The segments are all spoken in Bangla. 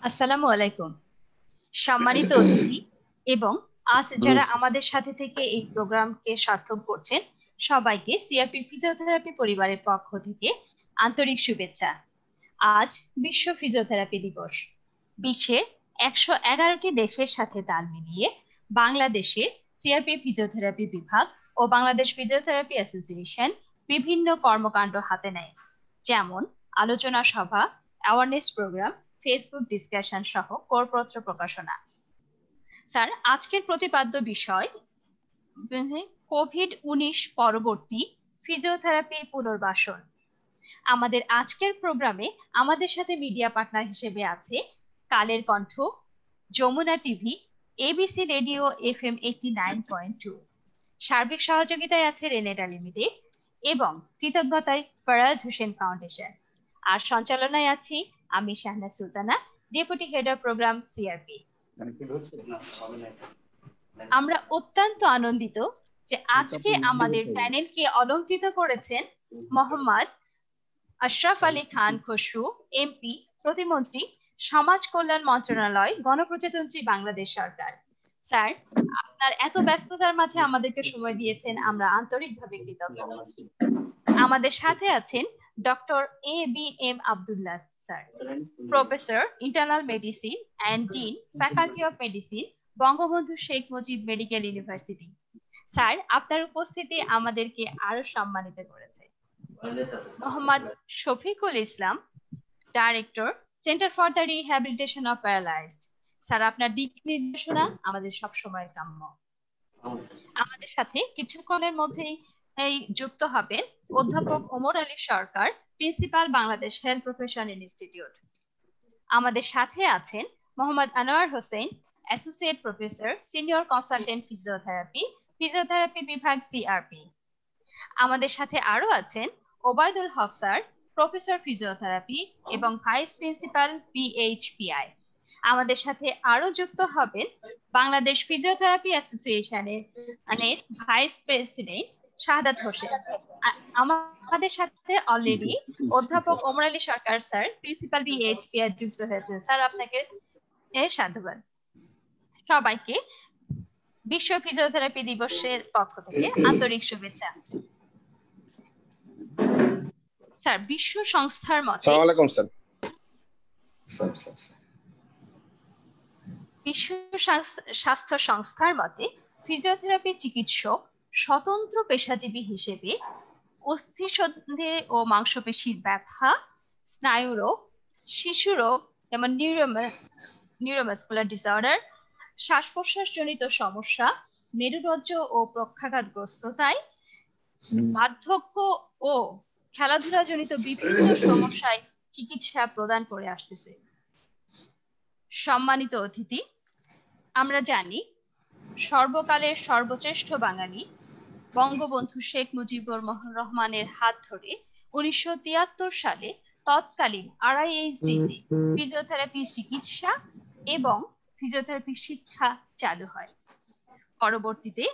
আসসালামু আলাইকুম, সম্মানিত অতিথি এবং আজ যারা আমাদের সাথে থেকে এই প্রোগ্রামকে সার্থক করছেন সবাইকে সিআরপি ফিজিওথেরাপি পরিবারের পক্ষ থেকে আন্তরিক শুভেচ্ছা। আজ বিশ্ব ফিজিওথেরাপি দিবস। বিশ্বের 111টি দেশের সাথে তাল মিলিয়ে বাংলাদেশে সিআরপি ফিজিওথেরাপি বিভাগ ও বাংলাদেশ ফিজিওথেরাপি অ্যাসোসিয়েশন বিভিন্ন কর্মকাণ্ড হাতে নেয়, যেমন আলোচনা সভা, অ্যাওয়ারনেস প্রোগ্রাম, ফেসবুক ডিসকাশন সহ করপত্র প্রকাশনা। স্যার, আজকের প্রতিপাদ্য বিষয় কোভিড-19 পরবর্তী ফিজিওথেরাপি পুনর্বাসন। আমাদের আজকের প্রোগ্রামে আমাদের সাথে মিডিয়া পার্টনার হিসেবে আছে Kaler Kantho, Jamuna TV, ABC radio FM 89.2। সার্বিক সহযোগিতায় আছে রেনেটা লিমিটেড এবং কৃতজ্ঞতায় ফরাজ হোসেন ফাউন্ডেশন। আর সঞ্চালনায় আছি আমি Shahnaz Sultana, deputy head of program CRP. আমরা অত্যন্ত আনন্দিত যে আজকে আমাদের প্যানেলকে অলংকৃত করেছেন মোহাম্মদ আশরাফ আলী খান খসরু, এমপি, প্রতিমন্ত্রী, সমাজ কল্যাণ মন্ত্রণালয়, গণপ্রজাতন্ত্রী বাংলাদেশ সরকার। স্যার, আপনার এত ব্যস্ততার মাঝে আমাদেরকে সময় দিয়েছেন, আমরা আন্তরিকভাবে কৃতজ্ঞ। আমাদের সাথে আছেন doctor ABM Abdullah sir, professor internal medicine and dean, faculty of medicine, Bangabandhu Sheikh Mujib medical university. Sir, আপনার উপস্থিতি আমাদেরকে আরো সম্মানিত করেছে। Mohammad Shafiqul Islam, director, centre for the rehabilitation of paralysed. Sir, আপনার দিক নির্দেশনা আমাদের সব সময় কাম্য। আমাদের সাথে কিছুক্ষণের মধ্যেই যুক্ত হবেন অধ্যাপক Omar Ali Sarkar, principal, Bangladesh health profession institute. আমাদের সাথে আছেন Mohammad Anwar Hossain, associate professor, senior consultant physiotherapy, physiotherapy বিভাগ সিআরপি। আমাদের সাথে আরো আছেন Obaidul Haque sir, professor physiotherapy এবং ভাইস প্রিন্সিপাল BHPI। আমাদের সাথে আরো যুক্ত হবেন বাংলাদেশ ফিজিওথেরাপি অ্যাসোসিয়েশনের ভাইস প্রেসিডেন্ট শাহাদাত হোসেন। আমাদের সাথে অলরেডি অধ্যাপক Omar Ali Sarkar sir, principal BHPI যুক্ত হয়েছে। স্যার, আপনাকে সাধুবাদ। সবাইকে বিশ্ব ফিজিওথেরাপি দিবসের পক্ষ থেকে আন্তরিক শুভেচ্ছা। স্যার, বিশ্ব সংস্থার মতে বিশ্ব স্বাস্থ্য সংস্থার মতে ফিজিওথেরাপি চিকিৎসক স্বতন্ত্র পেশাজীবী হিসেবে অস্থিসন্ধি ও মাংসপেশির ব্যথা, স্নায়ুরোগ, শিশুরোগ যেমন নিউরোমাসকুলার ডিসঅর্ডার, শ্বাস প্রশ্বাস জনিত সমস্যা, মেরুরজ্জ ও পক্ষাঘাতগ্রস্ততায়, বার্ধক্য ও খেলাধুলা জনিত বিভিন্ন সমস্যায় চিকিৎসা প্রদান করে আসতেছে। সম্মানিত অতিথি, আমরা জানি সর্বকালের সর্বশ্রেষ্ঠ বাঙালি বঙ্গবন্ধু শেখ মুজিবুর রহমানের হাত ধরে 1973 সালে তৎকালীন RIHD-তে ফিজিওথেরাপি চিকিৎসা এবং ফিজিওথেরাপি শিক্ষা চালু হয়। পরবর্তীতে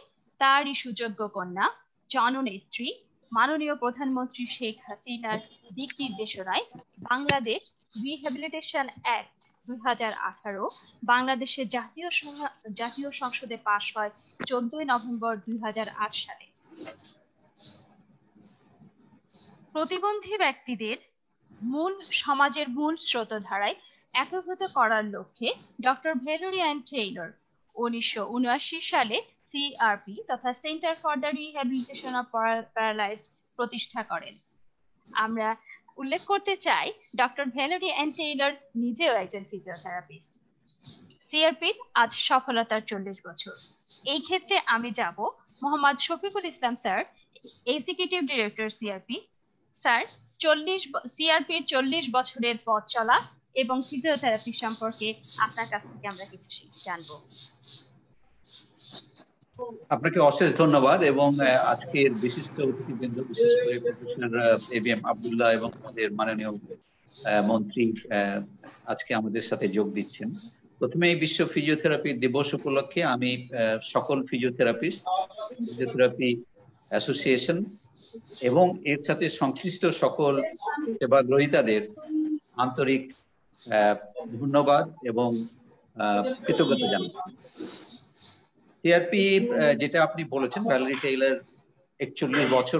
তারই সুযোগ্য কন্যা জননেত্রী মাননীয় প্রধানমন্ত্রী শেখ হাসিনার দিক নির্দেশনায় বাংলাদেশ রিহ্যাবিলিটেশন অ্যাক্ট 2018 বাংলাদেশের জাতীয় সংসদে পাশ হয় 14 নভেম্বর 2008 সালে। প্রতিবন্ধী ব্যক্তিদের সমাজের মূল স্রোতধারায় একীভূত করার লক্ষ্যে ডক্টর ভ্যালেরি অ্যান্ড টেইলর 1979 সালে সিআরপি তথা centre for the rehabilitation of paralysed প্রতিষ্ঠা করেন। আমরা উল্লেখ করতে চাই ডক্টর ভ্যালেরি অ্যান্ড টেইলর নিজেও একজন ফিজিওথেরাপিস্ট। সিআরপির আজ সফলতার 40 বছর। এই ক্ষেত্রে আমি যাব Mohammad Shafiqul Islam sir, executive director CRP. Sir, সিআরপির 40 বছরের পথ চলা এবং ফিজিওথেরাপি সম্পর্কে আপনার কাছ থেকে আমরা কিছু জানবো। আপনাকে অশেষ ধন্যবাদ এবং আজকের বিশিষ্ট অতিথিবৃন্দ, বিশেষ করে প্রফেসর ABM আব্দুল্লাহ এবং আমাদের মাননীয় মন্ত্রী আজকে আমাদের সাথে যোগ দিচ্ছেন। প্রথমে এই বিশ্ব ফিজিওথেরাপি দিবস উপলক্ষে আমি সকল ফিজিওথেরাপিস্ট, ফিজিওথেরাপি অ্যাসোসিয়েশন এবং এর সাথে সংশ্লিষ্ট সকল সেবা গ্রহীতাদের আন্তরিক ধন্যবাদ এবং কৃতজ্ঞতা জানাচ্ছি। সিআরপি যেটা আপনি বলেছেন, ভ্যালেরি টেইলর 41 বছর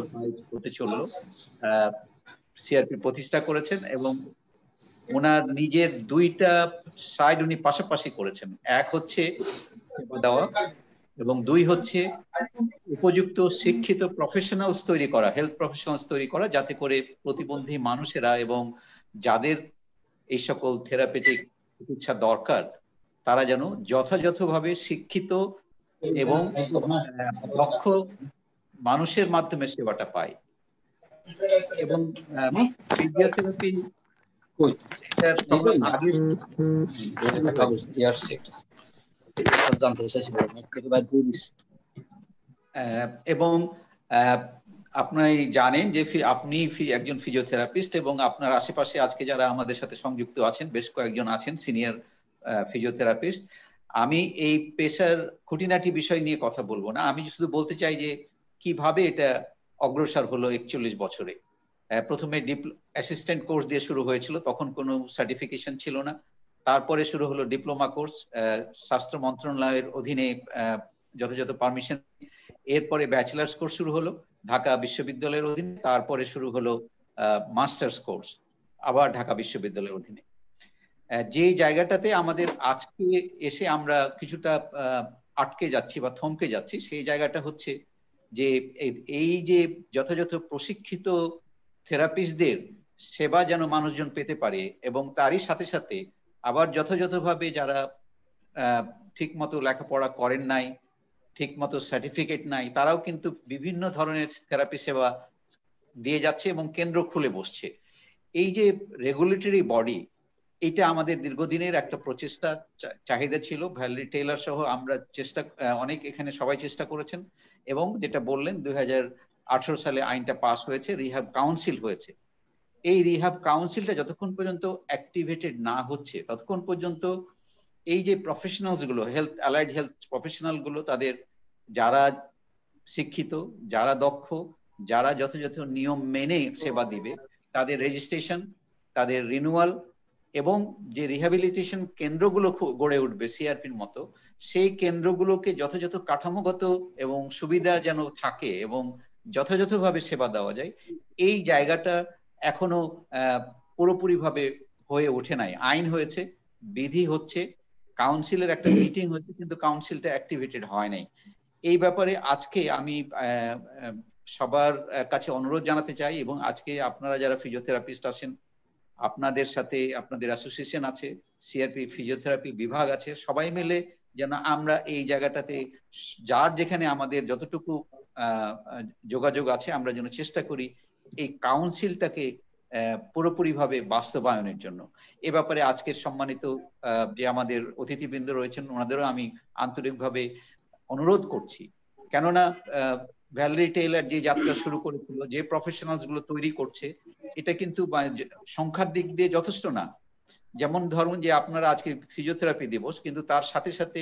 হতে চললো সিআরপি প্রতিষ্ঠা করেছেন এবং ওনার নিজের দুইটা সাইড উনি পাশাপাশি করেছেন। এক হচ্ছে সেবা দেওয়া এবং দুই হচ্ছে উপযুক্ত শিক্ষিত প্রফেশনালস তৈরি করা, হেলথ প্রফেশনালস তৈরি করা, যাতে করে প্রতিবন্ধী মানুষেরা এবং যাদের এই সকল থেরাপিউটিক চিকিৎসা দরকার তারা যেন যথাযথভাবে শিক্ষিত এবং দক্ষ মানুষের মাধ্যমে সেবাটা পায়। এবং ফিজিওথেরাপি এবং আপনি জানেন যে আপনি একজন ফিজিওথেরাপিস্ট এবং আপনার আশেপাশে আজকে যারা আমাদের সাথে সংযুক্ত আছেন বেশ কয়েকজন আছেন সিনিয়র ফিজিওথেরাপিস্ট। আমি এই পেশার খুঁটিনাটি বিষয় নিয়ে কথা বলবো না, আমি শুধু বলতে চাই যে কিভাবে এটা অগ্রসর হলো 41 বছরে। প্রথমে অ্যাসিস্ট্যান্ট কোর্স দিয়ে শুরু হয়েছিল, তখন কোনো সার্টিফিকেশন ছিল না। তারপরে শুরু হলো ডিপ্লোমা কোর্স স্বাস্থ্য মন্ত্রণালয়ের অধীনে যথাযথ পারমিশন। এরপরে ব্যাচেলার্স কোর্স শুরু হলো ঢাকা বিশ্ববিদ্যালয়ের অধীনে। তারপরে শুরু হলো মাস্টার্স কোর্স আবার ঢাকা বিশ্ববিদ্যালয়ের অধীনে। যে জায়গাটাতে আমাদের আজকে এসে আমরা কিছুটা আটকে যাচ্ছি বা থমকে যাচ্ছি, সেই জায়গাটা হচ্ছে যে এই যে যথাযথ প্রশিক্ষিত থেরাপিস্টদের সেবা যেন মানুষজন পেতে পারে এবং তারই সাথে সাথে আবার যথাযথভাবে যারা ঠিক মতো লেখাপড়া করেন নাই, ঠিক মতো সার্টিফিকেট নাই, তারাও কিন্তু বিভিন্ন ধরনের থেরাপি সেবা দিয়ে যাচ্ছে এবং কেন্দ্র খুলে বসছে। এই যে রেগুলেটরি বডি, এটা আমাদের দীর্ঘদিনের একটা প্রচেষ্টা চাহিদা ছিল। ভ্যালেরি টেইলর সহ আমরা অনেক এখানে সবাই চেষ্টা করেছেন এবং যেটা বললেন 2018 সালে আইনটা পাস হয়েছে, রিহ্যাব কাউন্সিল হয়েছে। এই রিহ্যাব কাউন্সিলটা যতক্ষণ পর্যন্ত অ্যাক্টিভেটেড না হচ্ছে ততক্ষণ পর্যন্ত এই যে প্রফেশনালস গুলো, হেলথ অ্যালাইড হেলথ প্রফেশনাল গুলো, তাদের যারা শিক্ষিত, যারা দক্ষ, যারা যথাযথ নিয়ম মেনে সেবা দিবে, তাদের রেজিস্ট্রেশন, তাদের রিনিউয়াল এবং যে রিহ্যাবিলিটেশন কেন্দ্রগুলো গড়ে উঠবে সিআরপির মতো, সেই কেন্দ্রগুলোকে যথাযথ কাঠামোগত এবং সুবিধা যেন থাকে এবং যথাযথভাবে সেবা দেওয়া যায়, এই জায়গাটা এখনো পুরোপুরিভাবে হয়ে ওঠে নাই। আইন হয়েছে, বিধি হচ্ছে, কাউন্সিলের একটা মিটিং হয়েছে, কিন্তু কাউন্সিলটা অ্যাক্টিভেটেড হয় নাই। এই ব্যাপারে আজকে আমি সবার কাছে অনুরোধ জানাতে চাই এবং আজকে আপনারা যারা ফিজিওথেরাপিস্ট আছেন, আপনাদের সাথে আপনাদের অ্যাসোসিয়েশন আছে, সিআরপি ফিজিওথেরাপি বিভাগ আছে, সবাই মিলে যেন আমরা এই জায়গাটাতে যার যেখানে আমাদের যতটুকু যোগাযোগ আছে আমরা যেন চেষ্টা করি এই কাউন্সিলটাকে পুরোপুরিভাবে বাস্তবায়নের জন্য। এ ব্যাপারে আজকের সম্মানিত যে আমাদের অতিথিবৃন্দ রয়েছেন ওনাদেরও আমি আন্তরিকভাবে অনুরোধ করছি, কেননা ভ্যালেরি টেইলর যে যাত্রা শুরু করেছিল, যে প্রফেশনালস গুলো তৈরি করছে, এটা কিন্তু সংখ্যার দিক দিয়ে যথেষ্ট না। যেমন ধরুন যে আপনারা আজকে ফিজিওথেরাপি দিবস, কিন্তু তার সাথে সাথে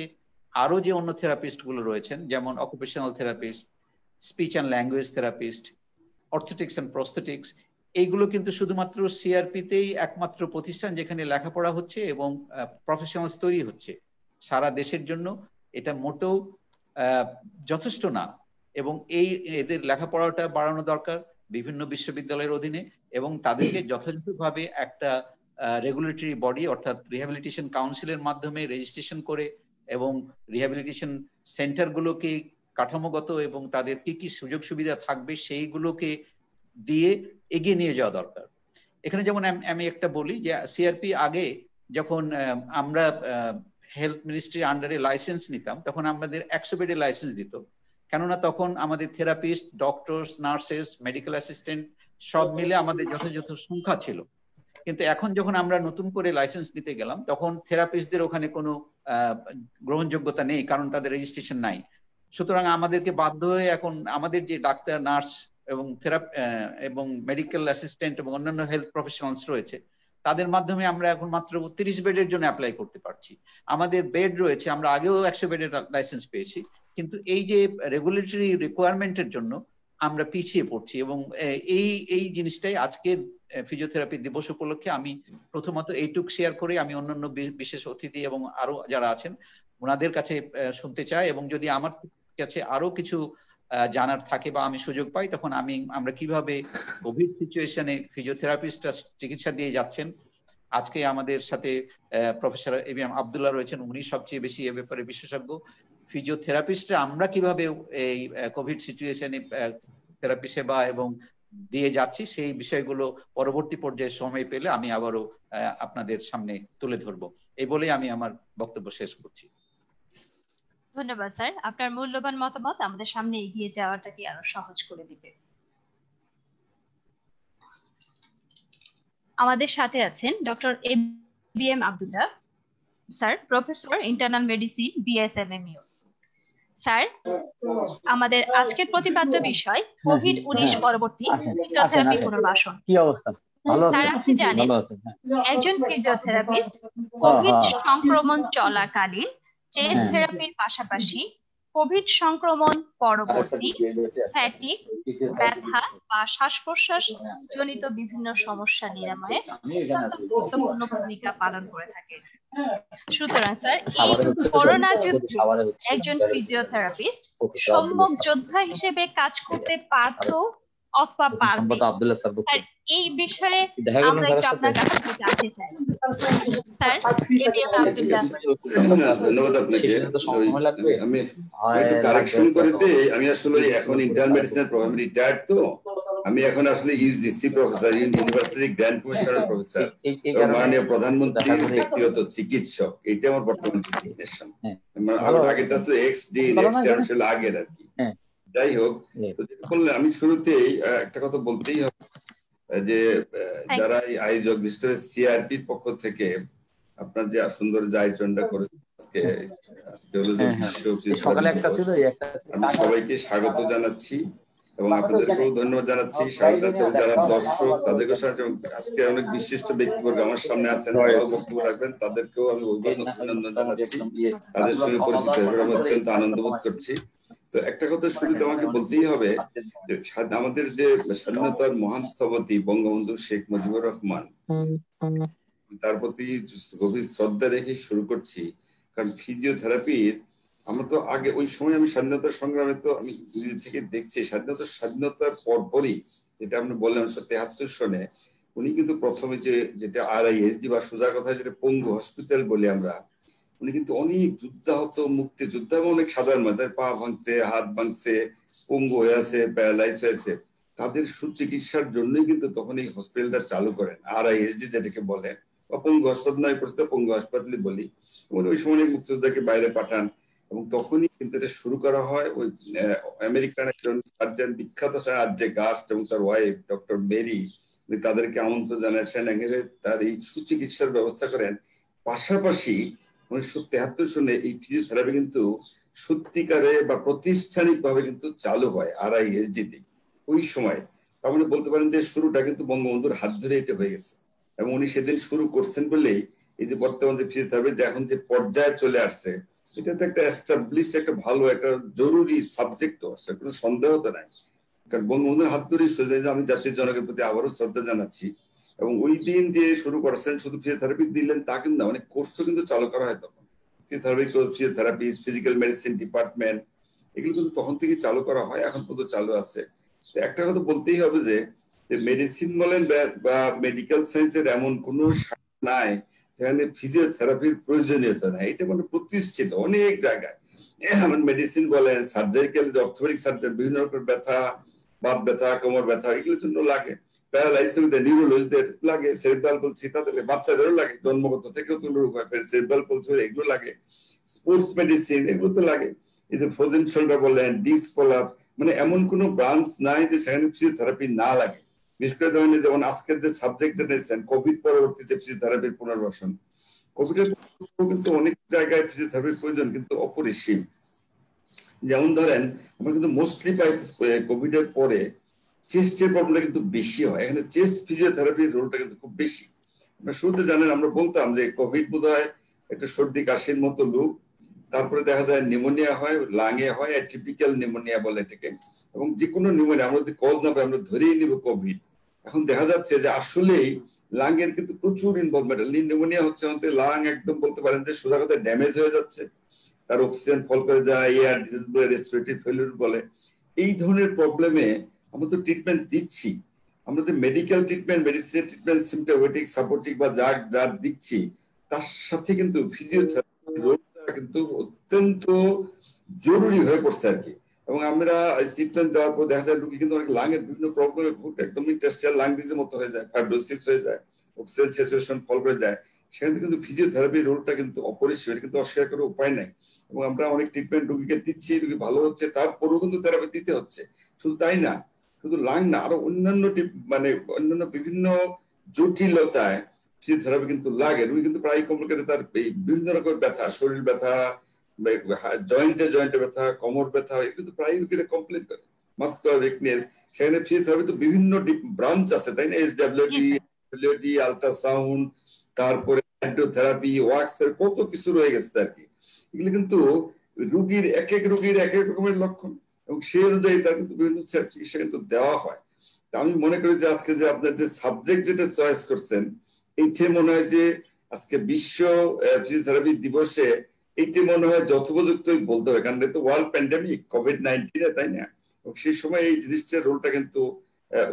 আরো যে অন্য থেরাপিস্ট গুলো রয়েছেন, যেমন occupational therapist, speech and language therapist, orthotics and prosthetics, এইগুলো কিন্তু শুধুমাত্র সিআরপিতেই একমাত্র প্রতিষ্ঠান যেখানে লেখাপড়া হচ্ছে এবং প্রফেশনালস তৈরি হচ্ছে। সারা দেশের জন্য এটা মোটেও যথেষ্ট না এবং এদের লেখাপড়াটা বাড়ানো দরকার বিভিন্ন বিশ্ববিদ্যালয়ের অধীনে এবং তাদেরকে যথাযথভাবে একটা রেগুলেটরি বডি অর্থাৎ রিহ্যাবিলিটেশন কাউন্সিলের মাধ্যমে রেজিস্ট্রেশন করে এবং রিহ্যাবিলিটেশন সেন্টারগুলোকে কাঠামোগত এবং তাদের কি কি সুযোগ সুবিধা থাকবে সেইগুলোকে দিয়ে এগিয়ে নিয়ে যাওয়া দরকার। এখানে যেমন আমি একটা বলি যে সিআরপি আগে যখন আমরা হেলথ মিনিস্ট্রির আন্ডারে লাইসেন্স নিতাম তখন আমাদের 100 বেডের লাইসেন্স দিত, কেননা তখন আমাদের therapist, doctors, nurses, medical assistant সব মিলে আমাদের যথাযথ সংখ্যা ছিল। কিন্তু এখন যখন আমরা নতুন করে লাইসেন্স নিতে গেলাম তখন থেরাপিস্টদের ওখানে কোনো গ্রহণযোগ্যতা নেই, কারণ তাদের রেজিস্ট্রেশন নাই। সুতরাং আমাদেরকে বাধ্য হয়ে এখন আমাদের যে ডাক্তার, নার্স এবং মেডিকেল অ্যাসিস্ট্যান্ট এবং অন্যান্য হেলথ প্রফেশনালস রয়েছে তাদের মাধ্যমে আমরা এখন মাত্র 30 বেডের জন্য অ্যাপ্লাই করতে পারছি। আমাদের বেড রয়েছে, আমরা আগেও 100 বেডের লাইসেন্স পেয়েছি, কিন্তু এই যে রেগুলেটরি রিকোয়ারমেন্টের জন্য আমরা পিছিয়ে পড়ছি। এবং এই জিনিসটাই আজকের ফিজিওথেরাপি দিবস উপলক্ষে আমি প্রথমত এইটুক শেয়ার করে আমি অন্যান্য বিশেষ অতিথি এবং আরো যারা আছেন ওনাদের কাছে শুনতে চাই, এবং যদি আমার কাছে আরো কিছু জানার থাকে বা আমি সুযোগ পাই তখন আমরা কিভাবে কোভিড সিচুয়েশনে ফিজিওথেরাপিস্টরা চিকিৎসা দিয়ে যাচ্ছেন। আজকে আমাদের সাথে প্রফেসর এবিএম আব্দুল্লাহ রয়েছেন, উনি সবচেয়ে বেশি এ ব্যাপারে বিশেষজ্ঞ। ফিজিওথেরাপিস্টরা আমরা কিভাবে এই কোভিড সিচুয়েশনে থেরাপি সেবা এবং দিয়ে যাচ্ছি সেই বিষয়গুলো পরবর্তী পর্যায়ে সময় পেলে আমি আবারও আপনাদের সামনে তুলে ধরবো। এই বলেই আমি আমার বক্তব্য শেষ করছি। ধন্যবাদ স্যার, আপনার মূল্যবান মতামত আমাদের সামনে এগিয়ে যাওয়াটাকে আরো সহজ করে দিবে। আমাদের সাথে আছেন doctor ABM Abdullah sir, professor internal medicine, BSMMU. Sir, আমাদের আজকের প্রতিপাদ্য বিষয় কোভিড-19 পরবর্তী ফিজিওথেরাপি পুনর্বাসন। কি অবস্থা? ভালো আছেন? স্যার, আপনি জানেন একজন ফিজিওথেরাপিস্ট কোভিড সংক্রমণ চলাকালীন চেস্ট থেরাপির পাশাপাশি কোভিড সংক্রমণ পরবর্তী ফ্যাটিক, ব্যথা বা শ্বাস-প্রশ্বাস জনিত বিভিন্ন সমস্যা নিরাময়ে গুরুত্বপূর্ণ ভূমিকা পালন করে থাকে। সুতরাং স্যার, এই করোনা যুদ্ধে একজন ফিজিওথেরাপিস্ট সম্মুখ যোদ্ধা হিসেবে কাজ করতে পারত অথবা পারবে, এই বিষয়ে আমরা একটু আপনার কাছে জানতে চাই। Sir, ABM Abdullah. ধন্যবাদ আপনাকে। আমি একটু কারেকশন করে দিই, আমি আসলে এখন ইন্টার্ন মেডিসিনের প্রফেসর, রিটায়ার্ড, তো আমি এখন আসলে UGC professor, university grand commissioner professor, মাননীয় প্রধানমন্ত্রীর ব্যক্তিগত চিকিৎসক। এটা আমার বর্তমান ডিজিগনেশন। আগেটা আসলে এক্সডি আসলে আগের আর কি। যাই হোক, তো যেটা বললেন, আমি শুরুতেই একটা কথা বলতেই হবে যে যারা এই আয়োজক, বিশেষ করে সিআরপির পক্ষ থেকে আপনার যে সুন্দর আয়োজনটা করেছে আজকে হলো যে বিশ্ব আমি সবাইকে স্বাগত জানাচ্ছি এবং আপনাদেরকেও ধন্যবাদ জানাচ্ছি, স্বাগত জানাচ্ছি। যারা দর্শক তাদেরকেও আজকে অনেক বিশিষ্ট ব্যক্তিবর্গ আমার সামনে আছেন, বক্তব্য রাখবেন, তাদেরকেও আমি অভিনন্দন জানাচ্ছি। তাদের সঙ্গে পরিচিত হয়ে আমি অত্যন্ত আনন্দ বোধ করছি। তো একটা কথা শুরুতে আমাকে বলতেই হবে যে আমাদের যে স্বাধীনতার মহান স্থপতি বঙ্গবন্ধু শেখ মুজিবুর রহমান, তার প্রতি গভীর শ্রদ্ধা রেখে শুরু করছি। কারণ ফিজিওথেরাপির আমরা তো আগে ওই সময় আমি স্বাধীনতার সংগ্রামে তো আমি নিজে থেকে দেখছি স্বাধীনতার পরপরই যেটা আপনি বললেন 1973 সনে উনি কিন্তু প্রথমে যেটা RISD বা সোজা কথা যেটা পঙ্গু হসপিটাল বলি আমরা, উনি কিন্তু অনেক যুদ্ধাহত মুক্তিযোদ্ধা এবং অনেক সাধারণ মানুষ পা ভাঙছে, হাত ভাঙছে, পঙ্গু হয়ে আছে, প্যারালাইজ হয়েছে, তাদের সুচিকিৎসার জন্যই কিন্তু তখন এই হসপিটালটা চালু করেন, RISD যেটাকে বলে, বা পঙ্গু হাসপাতাল নয়, পরিচিত পঙ্গু হাসপাতালই বলি। ওই সময় মুক্তিযোদ্ধাকে বাইরে পাঠান এবং তখনই কিন্তু এটা শুরু করা হয়। ওই আমেরিকান একজন সার্জন, বিখ্যাত আরজে গাস্ট এবং তার ওয়াইফ ডক্টর মেরি, তাদেরকে আমন্ত্রণ জানিয়েছেন, তার এই সুচিকিৎসার ব্যবস্থা করেন। পাশাপাশি 1973 সনে এই ফিজিওথেরাপি কিন্তু সত্যিকারে বা প্রাতিষ্ঠানিক ভাবে কিন্তু চালু হয় RISD তে ওই সময়। তার মানে বলতে পারেন যে শুরুটা কিন্তু বঙ্গবন্ধুর হাত ধরে এটা হয়ে গেছে এবং উনি সেদিন শুরু করছেন বলেই এই যে বর্তমান যে ফিজিওথেরাপি যে এখন যে পর্যায়ে চলে আসছে, এটা তো একটা এস্টাবলিশ, একটা ভালো, একটা জরুরি সাবজেক্টও আছে, কোনো সন্দেহ তো নাই। কারণ বঙ্গবন্ধুর হাত ধরেই আমি জাতির জনকের প্রতি আবারও শ্রদ্ধা জানাচ্ছি। এবং ওই দিন যে শুরু করছেন শুধু ফিজিওথেরাপি দিলেন তা কিন্তু না, অনেক কোর্সও কিন্তু চালু করা হয় তখন। ফিজিওথেরাপি, ফিজিক্যাল মেডিসিন ডিপার্টমেন্ট, এগুলো কিন্তু তখন থেকে চালু করা হয়, এখন পর্যন্ত চালু আছে। একটা কথা বলতেই হবে যে মেডিসিন বলেন বা মেডিকেল সায়েন্সের এমন কোনো নাই যেখানে ফিজিওথেরাপির প্রয়োজনীয়তা নাই। এটা মানে প্রতিষ্ঠিত অনেক জায়গায়। মেডিসিন বলেন, সার্জারিক্যাল, অর্থোপেডিক সার্জারি, বিভিন্ন রকমের ব্যথা, বাত ব্যথা, কোমর ব্যথা, এগুলোর জন্য লাগে। প্যারালাইজ নিউরোলজিদের লাগে, সেরিব্রাল পলসি তাদের বাচ্চাদেরও লাগে, জন্মগত থেকেও তো রোগ হয়, সেরিব্রাল পলসি এগুলো লাগে। স্পোর্টস মেডিসিন এগুলো তো লাগে। এই যে ফ্রোজেন শোল্ডার বলেন, ডিস্ক প্রলাপ, মানে এমন কোনো ব্রাঞ্চ নাই যে সেখানে ফিজিওথেরাপি না লাগে। বিশেষ করে ধরেন যেমন আজকের যে সাবজেক্ট নিয়েছেন কোভিড পরবর্তী যে ফিজিওথেরাপির পুনর্বাসন, কোভিডের কিন্তু অনেক জায়গায় ফিজিওথেরাপির প্রয়োজন কিন্তু অপরিসীম। যেমন ধরেন আমরা কিন্তু মোস্টলি পাই কোভিডের পরে চেস্টের প্রবলেম কিন্তু বেশি হয়, এখানে চেস্ট ফিজিওথেরাপির রোলটা কিন্তু খুব বেশি। আপনারা শুরুতে জানেন আমরা বলতাম যে কোভিড বোধহয় একটা সর্দি কাশির মতো রোগ, তারপরে দেখা যায় নিউমোনিয়া হয়, লাঙে হয়, অ্যাটিপিক্যাল নিউমোনিয়া বলে এটাকে। এবং যে কোনো নিউমোনিয়া আমরা যদি কজ না পাই আমরা ধরেই নিব কোভিড। এখন দেখা যাচ্ছে যে আসলেই লাঙের কিন্তু প্রচুর ইনভলভমেন্ট। নিউমোনিয়া হচ্ছে আমাদের লাং একদম বলতে পারেন যে সোজা কথা ড্যামেজ হয়ে যাচ্ছে, তার অক্সিজেন ফল করে যায়, এয়ার ডিজিজ বলে, রেসপিরেটরি ফেলিউর বলে। এই ধরনের প্রবলেমে আমরা তো ট্রিটমেন্ট দিচ্ছি, আমরা যে medical treatment, medicine treatment, symptomatic supportive বা যা দিচ্ছি, তার সাথে কিন্তু ফিজিওথেরাপি রোলটা কিন্তু অত্যন্ত জরুরি হয়ে পড়ছে আর কি। এবং আমরা ট্রিটমেন্ট দেওয়ার পর দেখা যায় রোগী কিন্তু অনেক লাঙের বিভিন্ন প্রবলেমে একদম ইন্টারস্টিয়াল লাং ডিজিজের মতো হয়ে যায়, ফাইব্রোসিস হয়ে যায়, অক্সিজেন স্যাচুরেশন ফল করে যায়। সেখানে কিন্তু ফিজিওথেরাপির রোলটা কিন্তু অপরিসীম, এটা কিন্তু অস্বীকার করার উপায় নাই। এবং আমরা অনেক ট্রিটমেন্ট রোগীকে দিচ্ছি, রোগী ভালো হচ্ছে, তারপরেও কিন্তু থেরাপি দিতে হচ্ছে। শুধু তাই না, শুধু লাং না, আরো অন্যান্য মানে অন্যান্য বিভিন্ন জটিলতায় ফিজিওথেরাপি কিন্তু লাগে। রোগী কিন্তু প্রায় কমপ্লিকেটেড, তার বিভিন্ন রকমের ব্যথা, শরীর ব্যথা, জয়েন্টে ব্যথা, কোমর ব্যথা, এগুলো কিন্তু প্রায় রোগীরা কমপ্লেন করে, মাসকুলার উইকনেস। সেখানে ফিজিওথেরাপি তো বিভিন্ন ব্রাঞ্চ আছে, তাই না? এসডব্লিউডি, আল্ট্রাসাউন্ড, তারপরে হাইড্রোথেরাপি, ওয়াক্স এর কত কিছু রয়ে গেছে আর কি। এগুলো কিন্তু রোগীর এক এক রোগীর এক এক রকমের লক্ষণ, এবং সেই অনুযায়ী তার কিন্তু বিভিন্ন চিকিৎসা কিন্তু দেওয়া হয়। আমি মনে করি যে আজকে যে আপনার যে সাবজেক্ট যেটা চয়েস করছেন, এইটা মনে হয় যে আজকে বিশ্ব ফিজিওথেরাপি দিবসে এইটা মনে হয় যথোপযুক্তই বলতে হবে, কারণ এটা ওয়ার্ল্ড প্যান্ডেমিক, কোভিড-19, তাই না? এবং সেই সময় এই জিনিসটার রোলটা কিন্তু